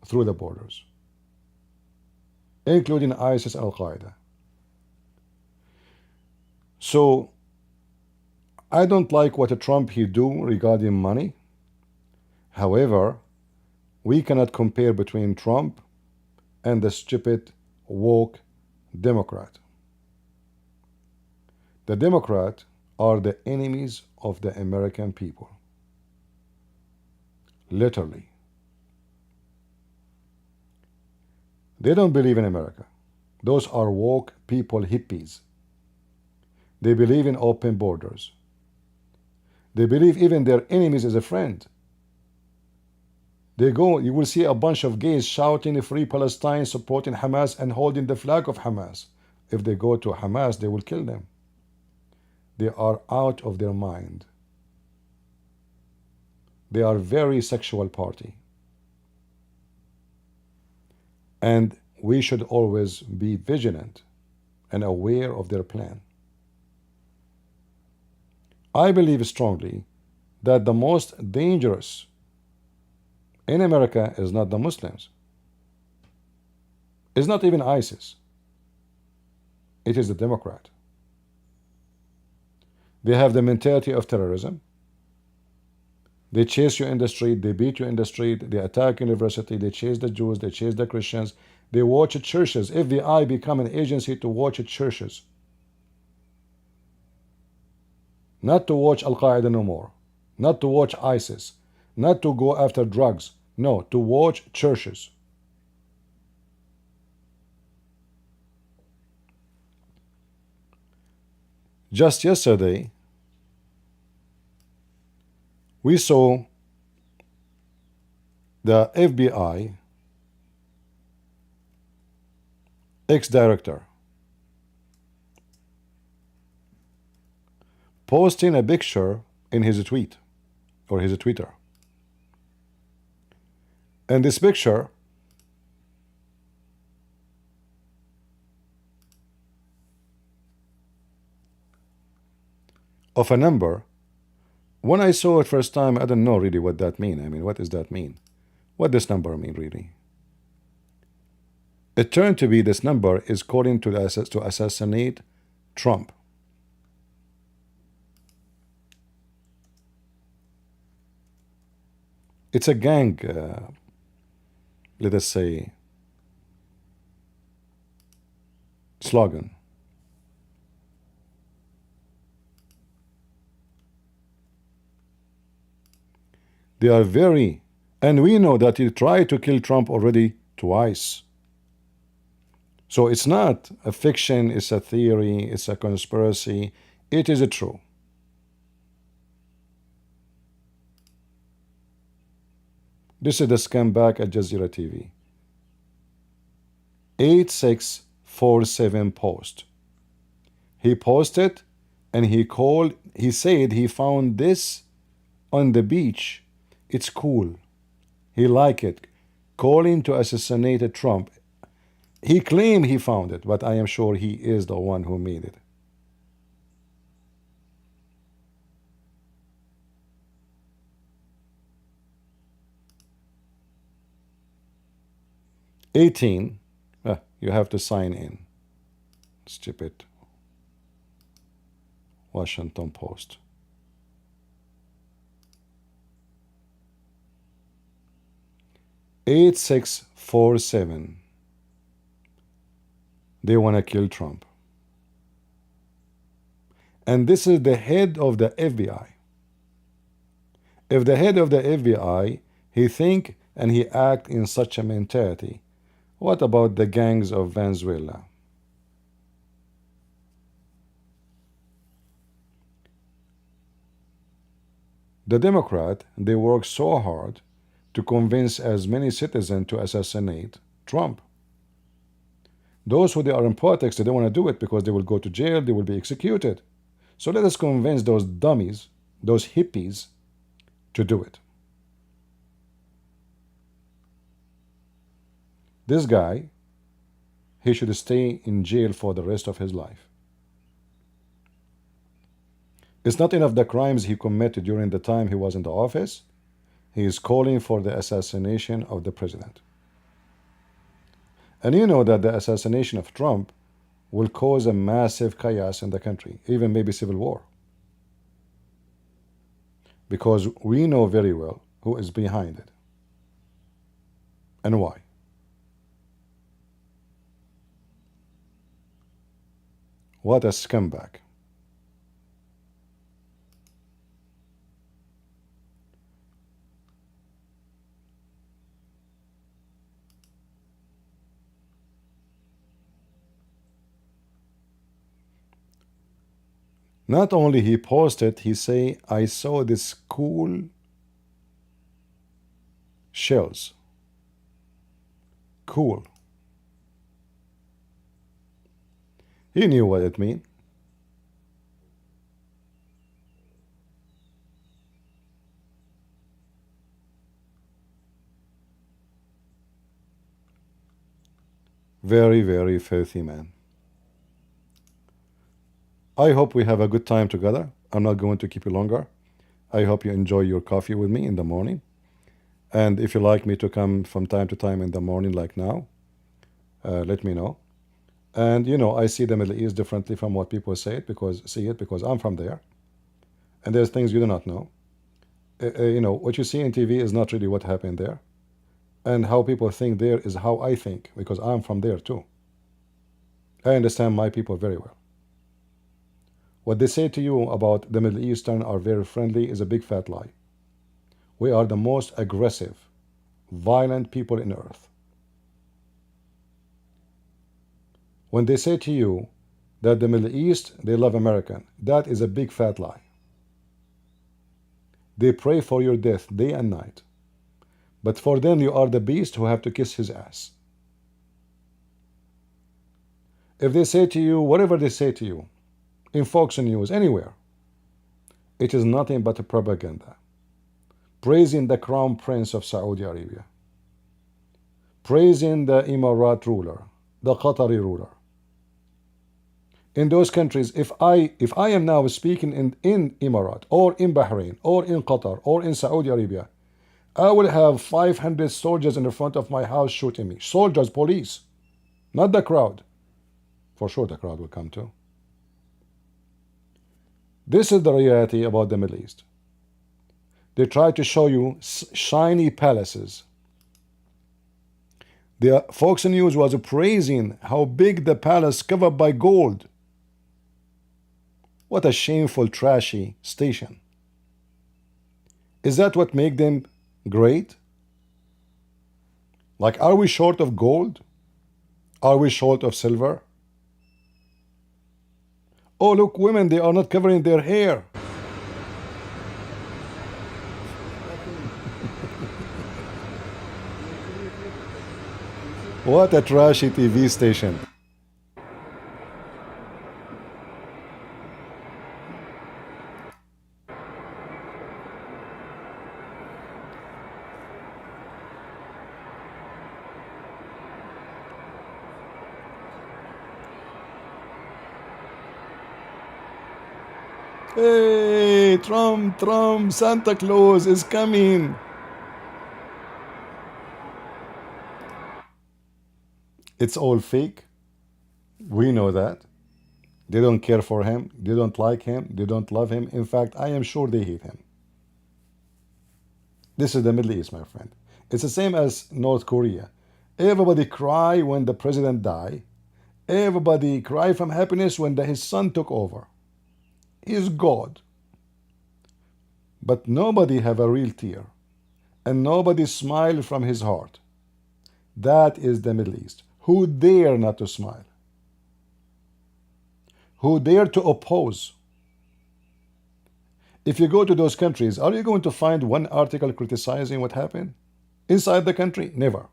through the borders, including ISIS and Al-Qaeda. So I don't like what Trump he do regarding money. However, we cannot compare between Trump and the stupid woke Democrat. The Democrats are the enemies of the American people. Literally. They don't believe in America. Those are woke people, hippies. They believe in open borders. They believe even their enemies is a friend. They go, you will see a bunch of gays shouting Free Palestine, supporting Hamas and holding the flag of Hamas. If they go to Hamas, they will kill them. They are out of their mind. They are very sexual party. And we should always be vigilant and aware of their plan. I believe strongly that the most dangerous in America is not the Muslims. It's not even ISIS. It is the Democrat. They have the mentality of terrorism. They chase you in the street, they beat you in the street, they attack university, they chase the Jews, they chase the Christians, they watch churches. FBI become an agency to watch churches. Not to watch Al-Qaeda no more. Not to watch ISIS. Not to go after drugs. No, to watch churches. Just yesterday, we saw the FBI ex-director posting a picture in his tweet or his Twitter. And this picture of a number, when I saw it first time, I didn't know really what that mean. I mean, what does that mean? What does number mean really? It turned to be this number is calling to assassinate Trump. It's a gang, let us say, slogan. They are very, and we know that he tried to kill Trump already twice. So it's not a fiction, it's a theory, it's a conspiracy. It is true. This is the scumbag at Jazeera TV. 8647 post. He posted and he said he found this on the beach. It's cool. He liked it. Calling to assassinate Trump. He claimed he found it, but I am sure he is the one who made it. 18, you have to sign in. Stupid Washington Post. 8647. They want to kill Trump. And this is the head of the FBI. If the head of the FBI, he think and he act in such a mentality, what about the gangs of Venezuela? The Democrat, they work so hard to convince as many citizens to assassinate Trump. Those who they are in politics, they don't want to do it because they will go to jail, they will be executed. So let us convince those dummies, those hippies, to do it. This guy, he should stay in jail for the rest of his life. It's not enough the crimes he committed during the time he was in the office. He is calling for the assassination of the president. And you know that the assassination of Trump will cause a massive chaos in the country, even maybe civil war. Because we know very well who is behind it and why. What a scumbag. Not only he posted, he say, I saw this cool shells. Cool. He knew what it meant. Very, very filthy man. I hope we have a good time together. I'm not going to keep you longer. I hope you enjoy your coffee with me in the morning. And if you like me to come from time to time in the morning like now, let me know. And you know, I see the Middle East differently from what people see it because I'm from there. And there's things you do not know. You know, what you see in TV is not really what happened there. And how people think there is how I think because I'm from there too. I understand my people very well. What they say to you about the Middle Eastern are very friendly is a big fat lie. We are the most aggressive, violent people in earth. When they say to you that the Middle East, they love American, that is a big fat lie. They pray for your death day and night. But for them, you are the beast who have to kiss his ass. If they say to you, whatever they say to you, in Fox News, anywhere, it is nothing but a propaganda. Praising the Crown Prince of Saudi Arabia. Praising the Emirat ruler, the Qatari ruler. In those countries, if I am now speaking in Emirat, or in Bahrain, or in Qatar, or in Saudi Arabia, I will have 500 soldiers in the front of my house shooting me. Soldiers, police, not the crowd. For sure the crowd will come too. This is the reality about the Middle East. They try to show you shiny palaces. The Fox News was praising how big the palace covered by gold. What a shameful, trashy station. Is that what makes them great? Like, are we short of gold? Are we short of silver? Oh, look, women, they are not covering their hair. What a trashy TV station. Hey, Trump, Santa Claus is coming. It's all fake. We know that. They don't care for him. They don't like him. They don't love him. In fact, I am sure they hate him. This is the Middle East, my friend. It's the same as North Korea. Everybody cry when the president die. Everybody cry from happiness when his son took over. He is God. But nobody have a real tear. And nobody smile from his heart. That is the Middle East. Who dare not to smile? Who dare to oppose? If you go to those countries, are you going to find one article criticizing what happened? Inside the country? Never.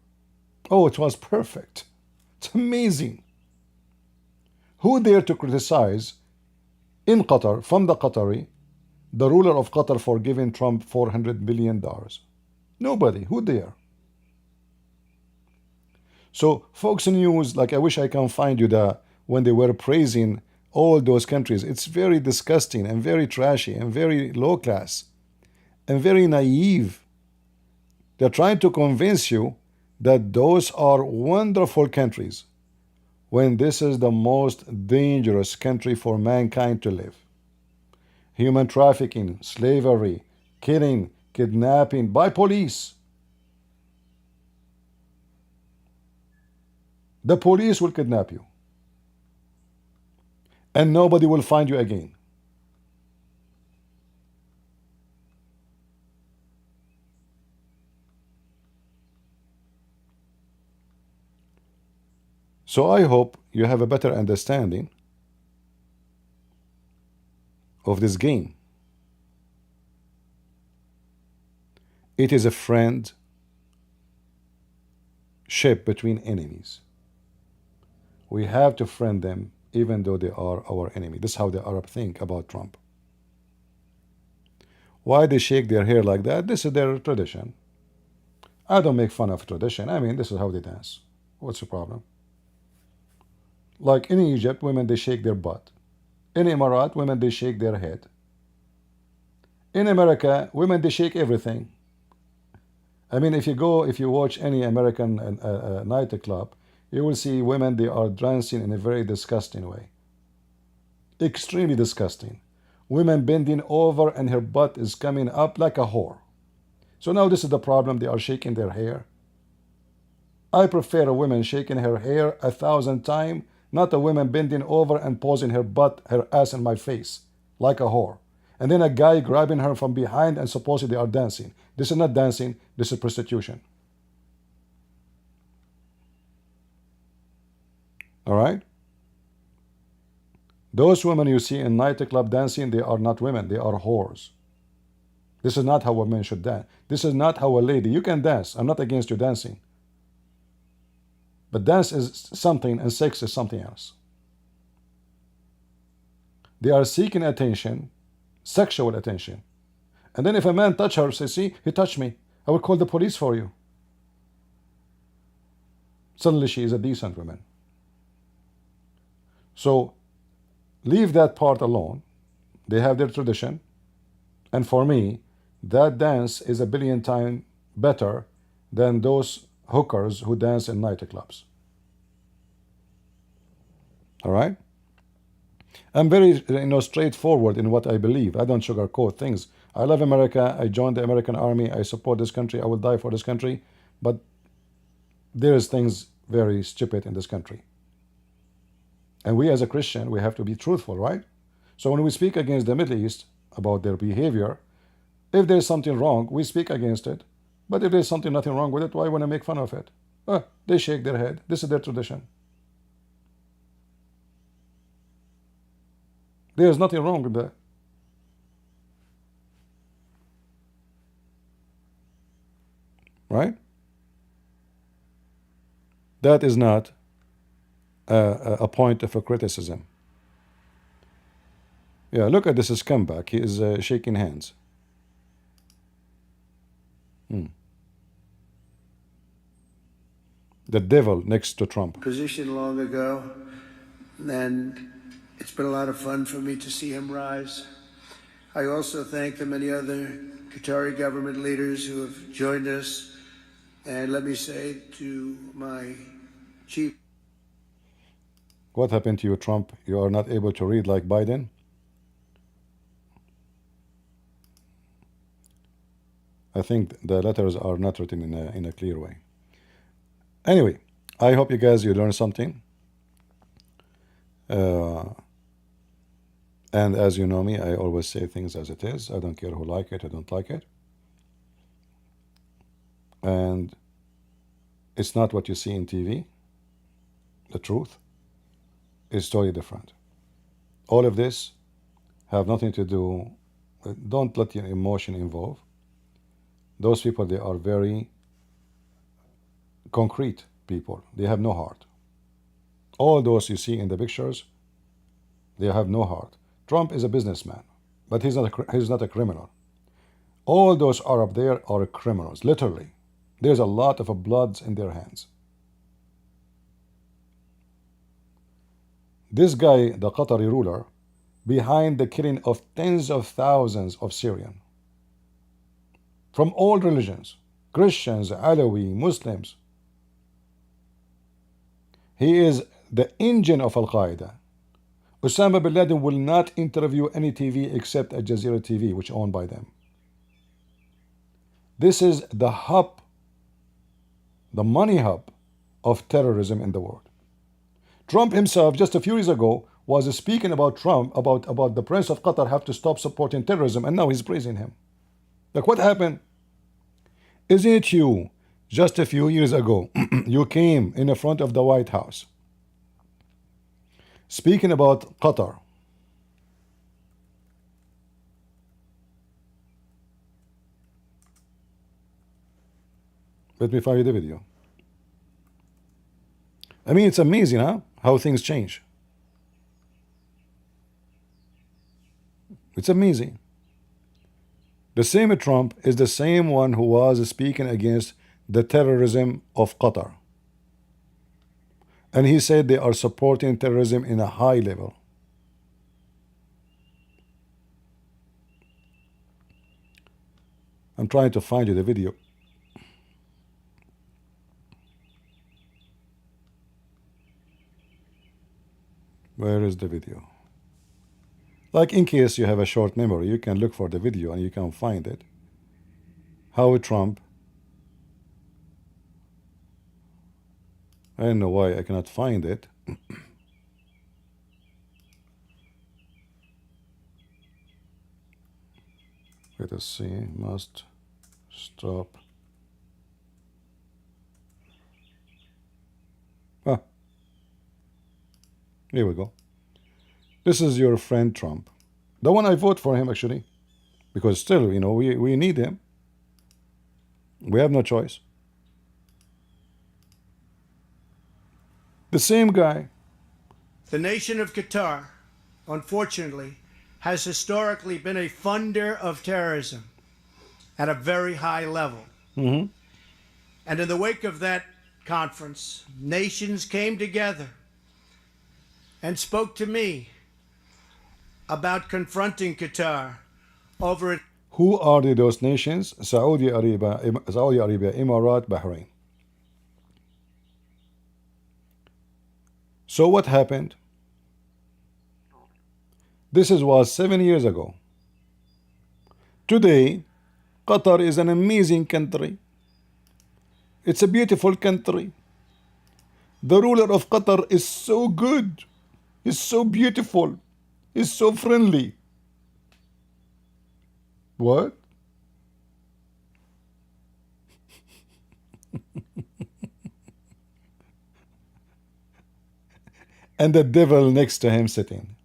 Oh, it was perfect. It's amazing. Who dare to criticize in Qatar, from the Qatari, the ruler of Qatar for giving Trump $400 billion? Nobody. Who dare? So Fox News, like I wish I can find you when they were praising all those countries. It's very disgusting and very trashy and very low class and very naive. They're trying to convince you that those are wonderful countries when this is the most dangerous country for mankind to live. Human trafficking, slavery, killing, kidnapping by police. The police will kidnap you. And nobody will find you again. So I hope you have a better understanding of this game. It is a friendship between enemies. We have to friend them even though they are our enemy. This is how the Arab think about Trump. Why they shake their hair like that? This is their tradition. I don't make fun of tradition. I mean, this is how they dance. What's the problem? Like in Egypt, women, they shake their butt. In Emirat, women, they shake their head. In America, women, they shake everything. I mean, if you watch any American nightclub, you will see women, they are dancing in a very disgusting way. Extremely disgusting. Women bending over and her butt is coming up like a whore. So now this is the problem. They are shaking their hair. I prefer a woman shaking her hair 1,000 times, not a woman bending over and posing her butt, her ass in my face, like a whore. And then a guy grabbing her from behind and supposedly they are dancing. This is not dancing, this is prostitution. All right? Those women you see in nightclub dancing, they are not women, they are whores. This is not how a man should dance. This is not how a lady, you can dance. I'm not against you dancing. But dance is something and sex is something else. They are seeking attention, sexual attention. And then if a man touch her, say, see, he touched me. I will call the police for you. Suddenly she is a decent woman. So leave that part alone. They have their tradition. And for me, that dance is 1,000,000,000 times better than those hookers who dance in nightclubs. All right? I'm very straightforward in what I believe. I don't sugarcoat things. I love America. I joined the American Army. I support this country. I will die for this country. But there is things very stupid in this country. And we as a Christian, we have to be truthful, right? So when we speak against the Middle East about their behavior, if there's something wrong, we speak against it. But if there's nothing wrong with it, why want to make fun of it? They shake their head. This is their tradition. There's nothing wrong with that. Right? That is not a point of a criticism. Yeah, look at this scumbag. He is shaking hands. The devil next to Trump. Position long ago, and it's been a lot of fun for me to see him rise. I also thank the many other Qatari government leaders who have joined us. And let me say to my chief What happened to you, Trump? You are not able to read like Biden? I think the letters are not written in a clear way. Anyway, I hope you learned something. And as you know me, I always say things as it is. I don't care who like it or don't like it. And it's not what you see in TV. The truth is totally different. All of this have nothing to do. Don't let your emotion involve. Those people, they are very concrete people. They have no heart. All those you see in the pictures, they have no heart. Trump is a businessman, but he's not a criminal. All those Arab there are criminals, literally. There's a lot of blood in their hands. This guy, the Qatari ruler, behind the killing of tens of thousands of Syrians from all religions, Christians, Alawi, Muslims. He is the engine of Al-Qaeda. Osama bin Laden will not interview any TV except Al Jazeera TV, which is owned by them. This is the hub, the money hub of terrorism in the world. Trump himself, just a few years ago, was speaking about Trump, about the Prince of Qatar have to stop supporting terrorism, and now he's praising him. Like, what happened? Isn't it you, just a few years ago, you came in the front of the White House speaking about Qatar. Let me find you the video. I mean, it's amazing, huh? How things change. It's amazing. The same Trump is the same one who was speaking against the terrorism of Qatar. And he said they are supporting terrorism in a high level. I'm trying to find you the video. Where is the video? Like, in case you have a short memory, you can look for the video and you can find it. How Trump, I don't know why I cannot find it. Let us see, must stop. Ah, here we go. This is your friend Trump. The one I vote for him, actually. Because still, you know, we need him. We have no choice. The same guy. The nation of Qatar, unfortunately, has historically been a funder of terrorism at a very high level. And in the wake of that conference, nations came together and spoke to me about confronting Qatar over it. Who are those nations? Saudi Arabia, Emirat, Bahrain. So what happened? This was 7 years ago. Today, Qatar is an amazing country. It's a beautiful country. The ruler of Qatar is so good. He's so beautiful. He's so friendly. What? And the devil next to him sitting.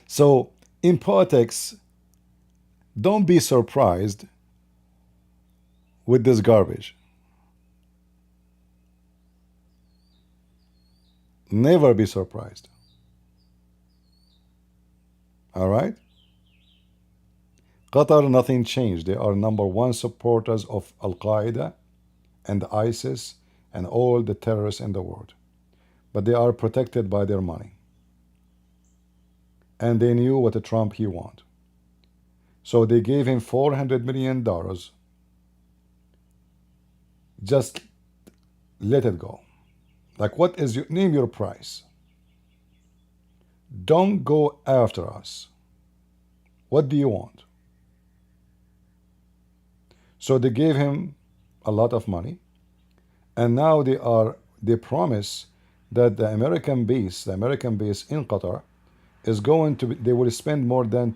So, in politics, don't be surprised with this garbage. Never be surprised. All right? Qatar, nothing changed. They are #1 supporters of Al-Qaeda and ISIS and all the terrorists in the world. But they are protected by their money. And they knew what Trump he want. So they gave him $400 million. Just let it go. Like, what is your, name your price. don't go after us. What do you want? So they gave him a lot of money, and now they promise that the American base in Qatar is going to be, they will spend more than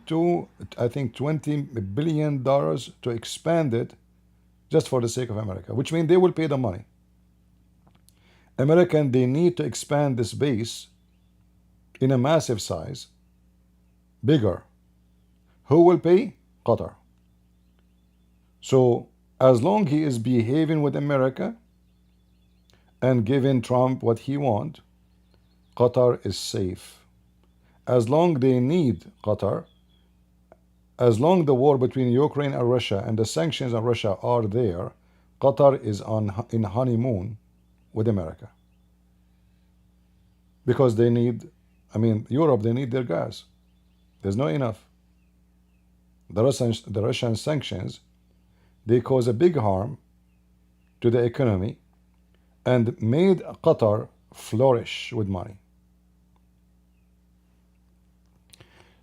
I think $20 billion to expand it just for the sake of America, which means they will pay the money. American, they need to expand this base in a massive size, bigger. Who will pay? Qatar. So as long he is behaving with America and giving Trump what he wants, Qatar is safe. As long they need Qatar, as long the war between Ukraine and Russia and the sanctions on Russia are there, Qatar is in honeymoon with America. Because they need, I mean, Europe, they need their gas. There's not enough. The Russian sanctions, they cause a big harm to the economy and made Qatar flourish with money.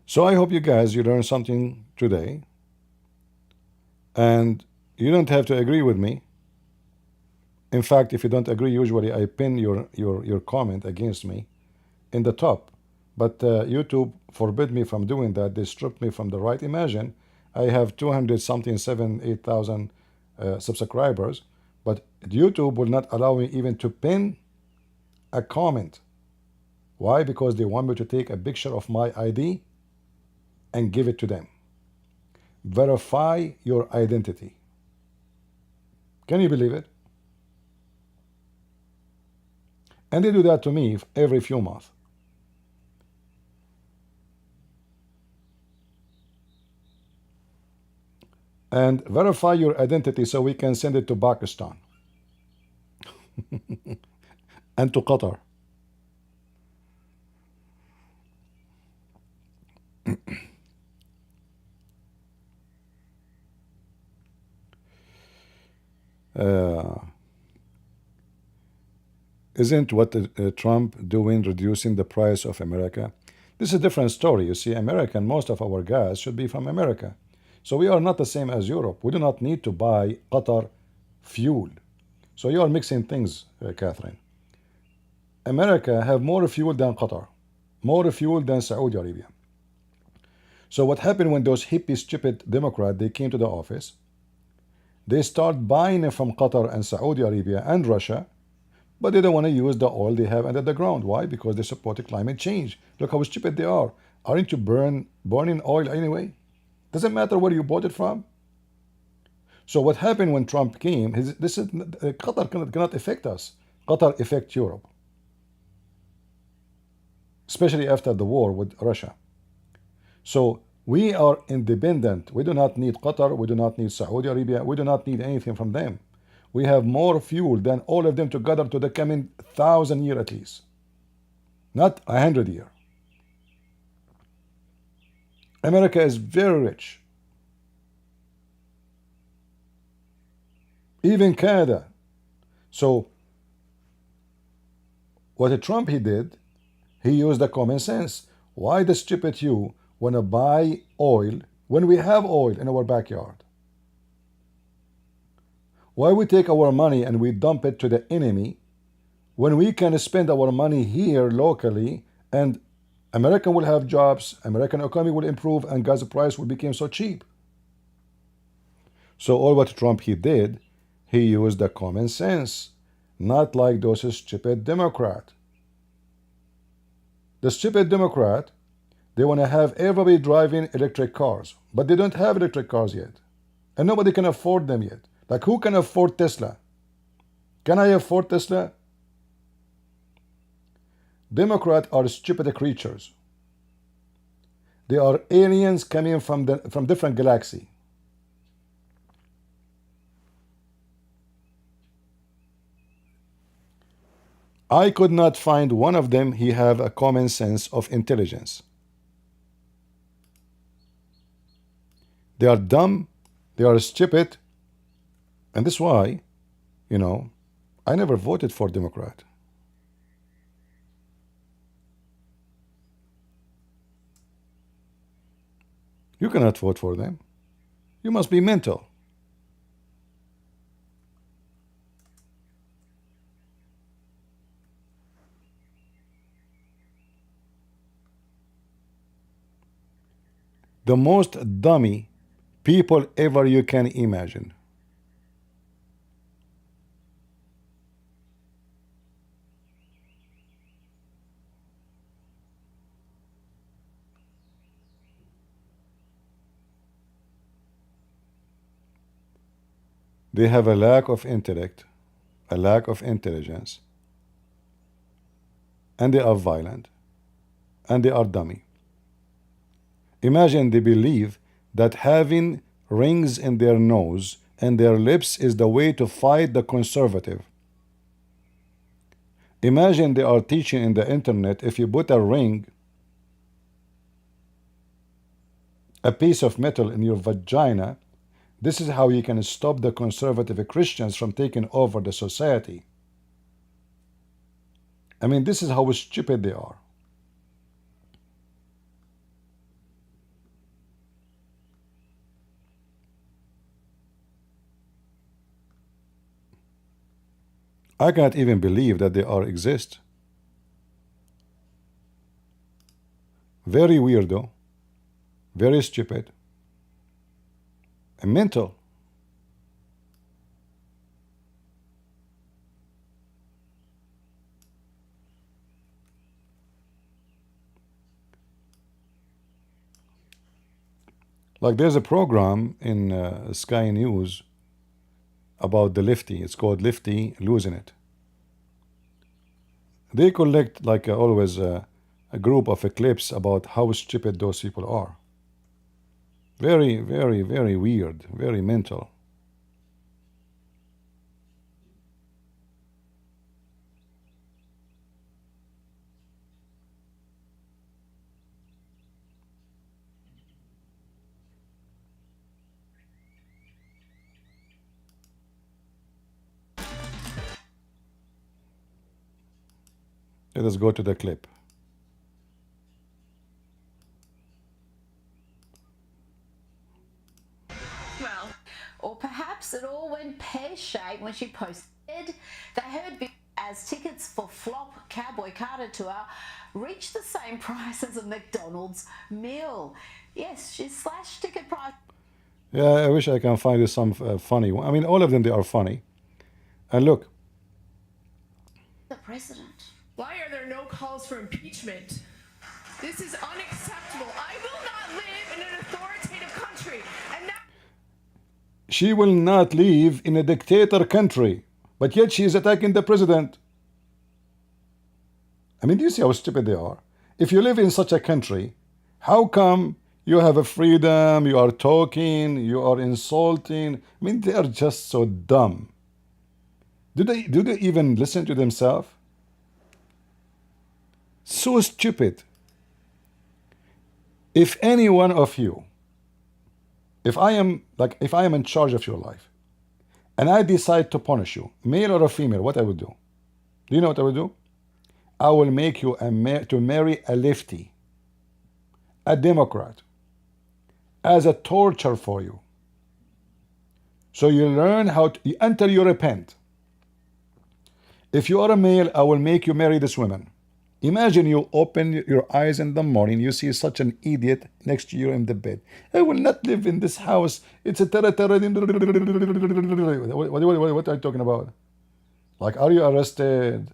So I hope you guys, you learned something today. And you don't have to agree with me. In fact, if you don't agree, usually I pin your comment against me in the top. But YouTube forbid me from doing that. They stripped me from the right. Imagine I have 200 something, 8,000 subscribers, but YouTube will not allow me even to pin a comment. Why? Because they want me to take a picture of my ID and give it to them. Verify your identity. Can you believe it? And they do that to me every few months. And verify your identity so we can send it to Pakistan and to Qatar. Isn't what Trump doing reducing the price of America? This is a different story. You see, American, most of our gas should be from America. So we are not the same as Europe. We do not need to buy Qatar fuel. So you are mixing things, Catherine. America have more fuel than Qatar, more fuel than Saudi Arabia. So what happened when those hippie, stupid Democrats, they came to the office, they start buying from Qatar and Saudi Arabia and Russia, but they don't want to use the oil they have under the ground. Why? Because they support climate change. Look how stupid they are. Aren't you burning oil anyway? Doesn't matter where you bought it from. So what happened when Trump came, Qatar cannot affect us. Qatar affect Europe, especially after the war with Russia. So we are independent. We do not need Qatar. We do not need Saudi Arabia. We do not need anything from them. We have more fuel than all of them together to the coming 1,000 years at least. Not 100 years. America is very rich. Even Canada. So what Trump he did, he used the common sense. Why the stupid you want to buy oil when we have oil in our backyard? Why we take our money and we dump it to the enemy when we can spend our money here locally and American will have jobs, American economy will improve, and gas price will become so cheap? So all what Trump he did, he used the common sense, not like those stupid Democrat. The stupid Democrat, they want to have everybody driving electric cars, but they don't have electric cars yet. And nobody can afford them yet. Like, who can afford Tesla? Can I afford Tesla? Democrats are stupid creatures. They are aliens coming from different galaxy. I could not find one of them he have a common sense of intelligence. They are dumb, they are stupid, and that's why, I never voted for Democrat. You cannot vote for them. You must be mental. The most dummy people ever you can imagine. They have a lack of intellect, a lack of intelligence, and they are violent, and they are dummy. Imagine they believe that having rings in their nose and their lips is the way to fight the conservative. Imagine they are teaching in the internet if you put a ring, a piece of metal in your vagina, this is how you can stop the conservative Christians from taking over the society. I mean, this is how stupid they are. I cannot even believe that they are exist. Very weirdo, very stupid, and mental. Like there's a program in Sky News about the lefty. It's called Lefty Losing It. They collect, like always, a group of clips about how stupid those people are. Very, very, very weird, very mental. Let us go to the clip. Well, or perhaps it all went pear-shaped when she posted. They heard as tickets for flop Cowboy Carter tour reached the same price as a McDonald's meal. Yes, she slashed ticket price. Yeah, I wish I can find you some funny one. I mean, all of them, they are funny. And look. The president. Why are there no calls for impeachment? This is unacceptable. I will not live in an authoritative country. And now She will not live in a dictator country, but yet she is attacking the president. I mean, do you see how stupid they are? If you live in such a country, how come you have a freedom, you are talking, you are insulting? I mean, they are just so dumb. Do they even listen to themselves? So stupid. If any one of you, if I am in charge of your life, and I decide to punish you, male or a female, what I would do? Do you know what I would do? I will make you to marry a lefty, a Democrat, as a torture for you. So you learn how to, until you repent. If you are a male, I will make you marry this woman. Imagine you open your eyes in the morning, you see such an idiot next to you in the bed. I will not live in this house. It's a terror. What are you talking about? Like, are you arrested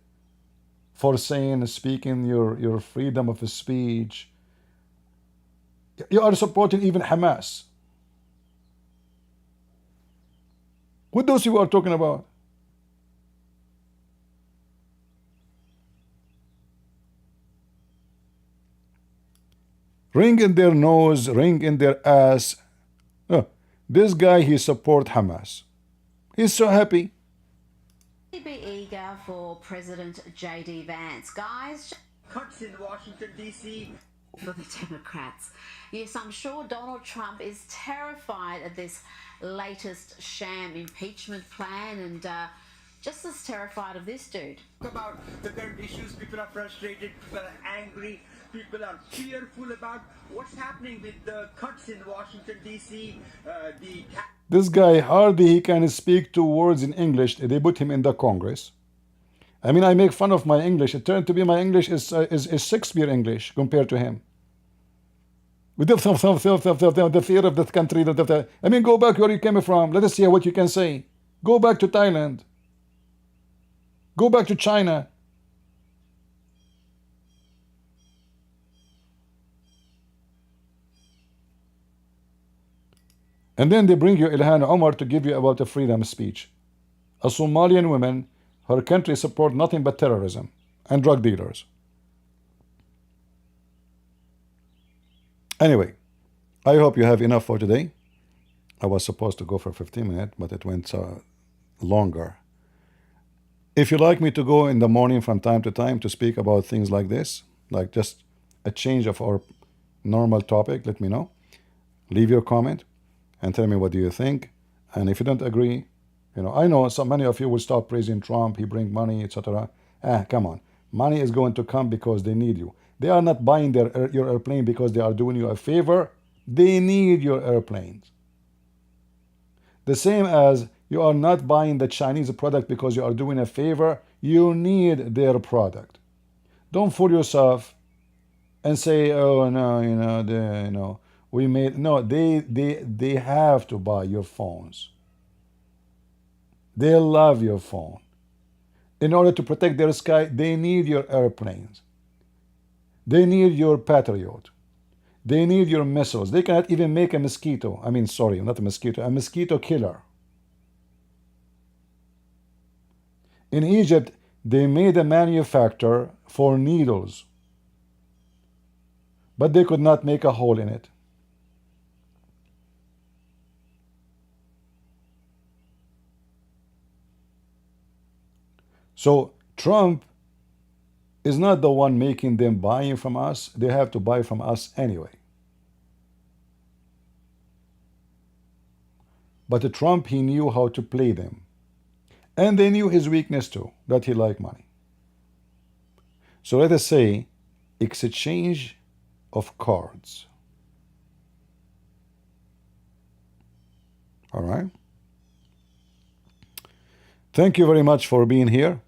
for speaking your freedom of speech? You are supporting even Hamas. What those you are talking about? Ring in their nose, ring in their ass. Oh, this guy, he support Hamas. He's so happy. Be eager for President J.D. Vance. Guys, Cuts in Washington, D.C. for the Democrats. Yes, I'm sure Donald Trump is terrified at this latest sham impeachment plan and just as terrified of this dude. About the current issues, people are frustrated, people are angry. people are fearful about what's happening with the cuts in Washington, D.C., the This guy hardly he can speak 2 words in English. They put him in the Congress. I mean, I make fun of my English. It turned to be my English is Shakespeare English compared to him. With the fear of that country. I mean, go back where you came from. Let us hear what you can say. Go back to Thailand. Go back to China. And then they bring you Ilhan Omar to give you about a freedom speech. A Somalian woman, her country support nothing but terrorism and drug dealers. Anyway, I hope you have enough for today. I was supposed to go for 15 minutes, but it went longer. If you like me to go in the morning from time to time to speak about things like this, like just a change of our normal topic, let me know. Leave your comment and tell me what do you think. And if you don't agree, I know so many of you will start praising Trump, he bring money, etc. Come on. Money is going to come because they need you. They are not buying your airplane because they are doing you a favor. They need your airplanes. The same as you are not buying the Chinese product because you are doing a favor. You need their product. Don't fool yourself and say, oh no, we made no. They have to buy your phones. They love your phone. In order to protect their sky, they need your airplanes. They need your Patriot. They need your missiles. They cannot even make a mosquito. I mean, sorry, not a mosquito killer. In Egypt, they made a manufacturer for needles, but they could not make a hole in it. So Trump is not the one making them buying from us. They have to buy from us anyway. But Trump, he knew how to play them. And they knew his weakness too, that he liked money. So let us say, exchange of cards. All right? Thank you very much for being here.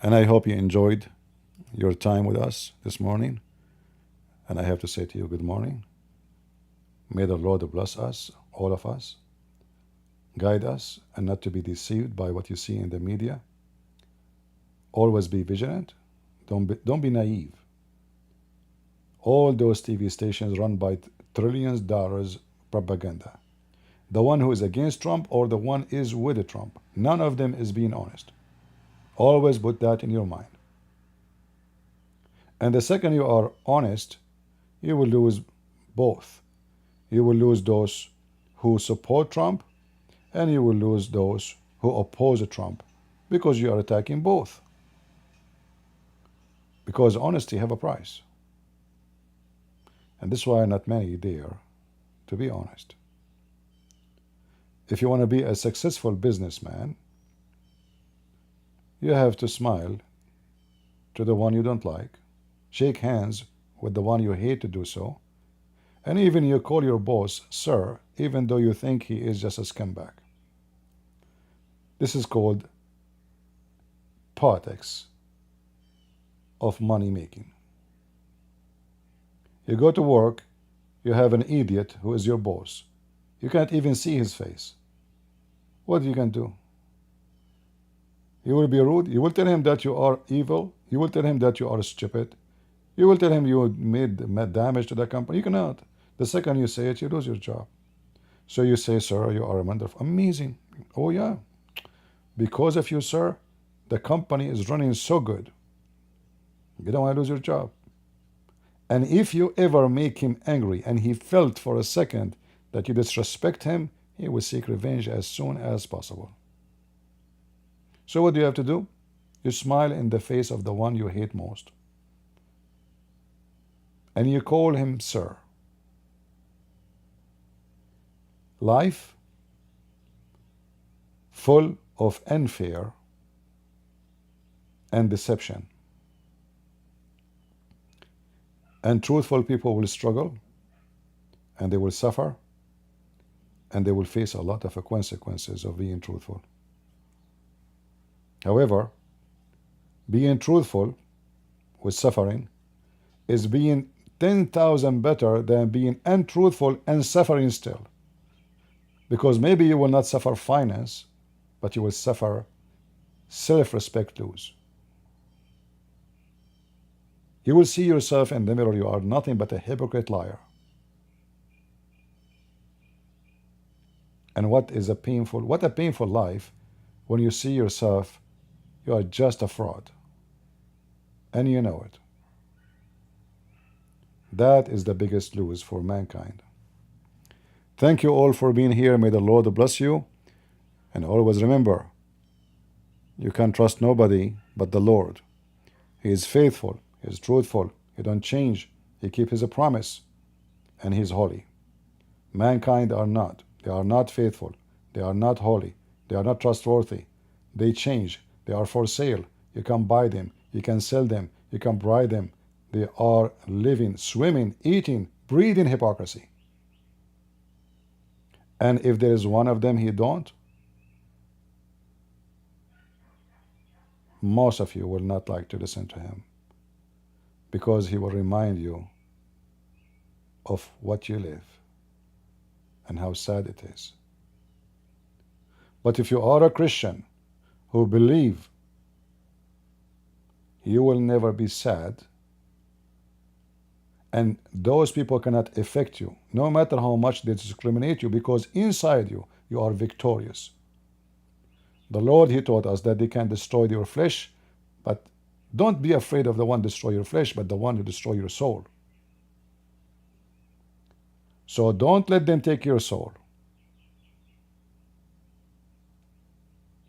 And I hope you enjoyed your time with us this morning. And I have to say to you, good morning. May the Lord bless us, all of us, guide us, and not to be deceived by what you see in the media. Always be vigilant. Don't be naive. All those TV stations run by trillions of dollars propaganda. The one who is against Trump or the one is with Trump. None of them is being honest. Always put that in your mind. And the second you are honest, you will lose both. You will lose those who support Trump, and you will lose those who oppose Trump, because you are attacking both. Because honesty have a price. And this is why not many dare to be honest. If you want to be a successful businessman, you have to smile to the one you don't like, shake hands with the one you hate to do so, and even you call your boss sir, even though you think he is just a scumbag. This is called politics of money making. You go to work, you have an idiot who is your boss. You can't even see his face. What you can do? You will be rude. You will tell him that you are evil. You will tell him that you are stupid. You will tell him you made damage to the company. You cannot. The second you say it, you lose your job. So you say, sir, you are wonderful. Amazing. Oh, yeah. Because of you, sir, the company is running so good. You don't want to lose your job. And if you ever make him angry and he felt for a second that you disrespect him, he will seek revenge as soon as possible. So what do you have to do? You smile in the face of the one you hate most. And you call him sir. Life full of unfair and deception. And truthful people will struggle, and they will suffer, and they will face a lot of consequences of being truthful. However, being truthful with suffering is being 10,000 better than being untruthful and suffering still. Because maybe you will not suffer finance, but you will suffer self-respect lose. You will see yourself in the mirror, you are nothing but a hypocrite liar. And what a painful life when you see yourself, you are just a fraud. And you know it. That is the biggest lose for mankind. Thank you all for being here. May the Lord bless you. And always remember, you can trust nobody but the Lord. He is faithful. He is truthful. He don't change. He keeps his promise. And he is holy. Mankind are not. They are not faithful. They are not holy. They are not trustworthy. They change. They are for sale. You can buy them. You can sell them. You can buy them. They are living, swimming, eating, breathing hypocrisy. And if there is one of them he don't, most of you will not like to listen to him, because he will remind you of what you live and how sad it is. But if you are a Christian who believe, you will never be sad, and those people cannot affect you, no matter how much they discriminate you, because inside you, you are victorious. The Lord, he taught us that they can destroy your flesh, but don't be afraid of the one destroy your flesh, but the one who destroy your soul. So don't let them take your soul.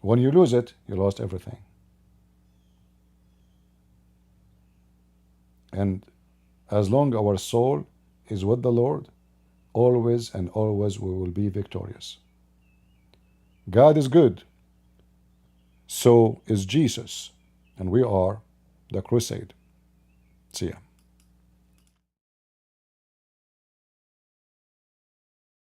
When you lose it, you lost everything. And as long our soul is with the Lord, always and always we will be victorious. God is good. So is Jesus. And we are the crusade. See ya.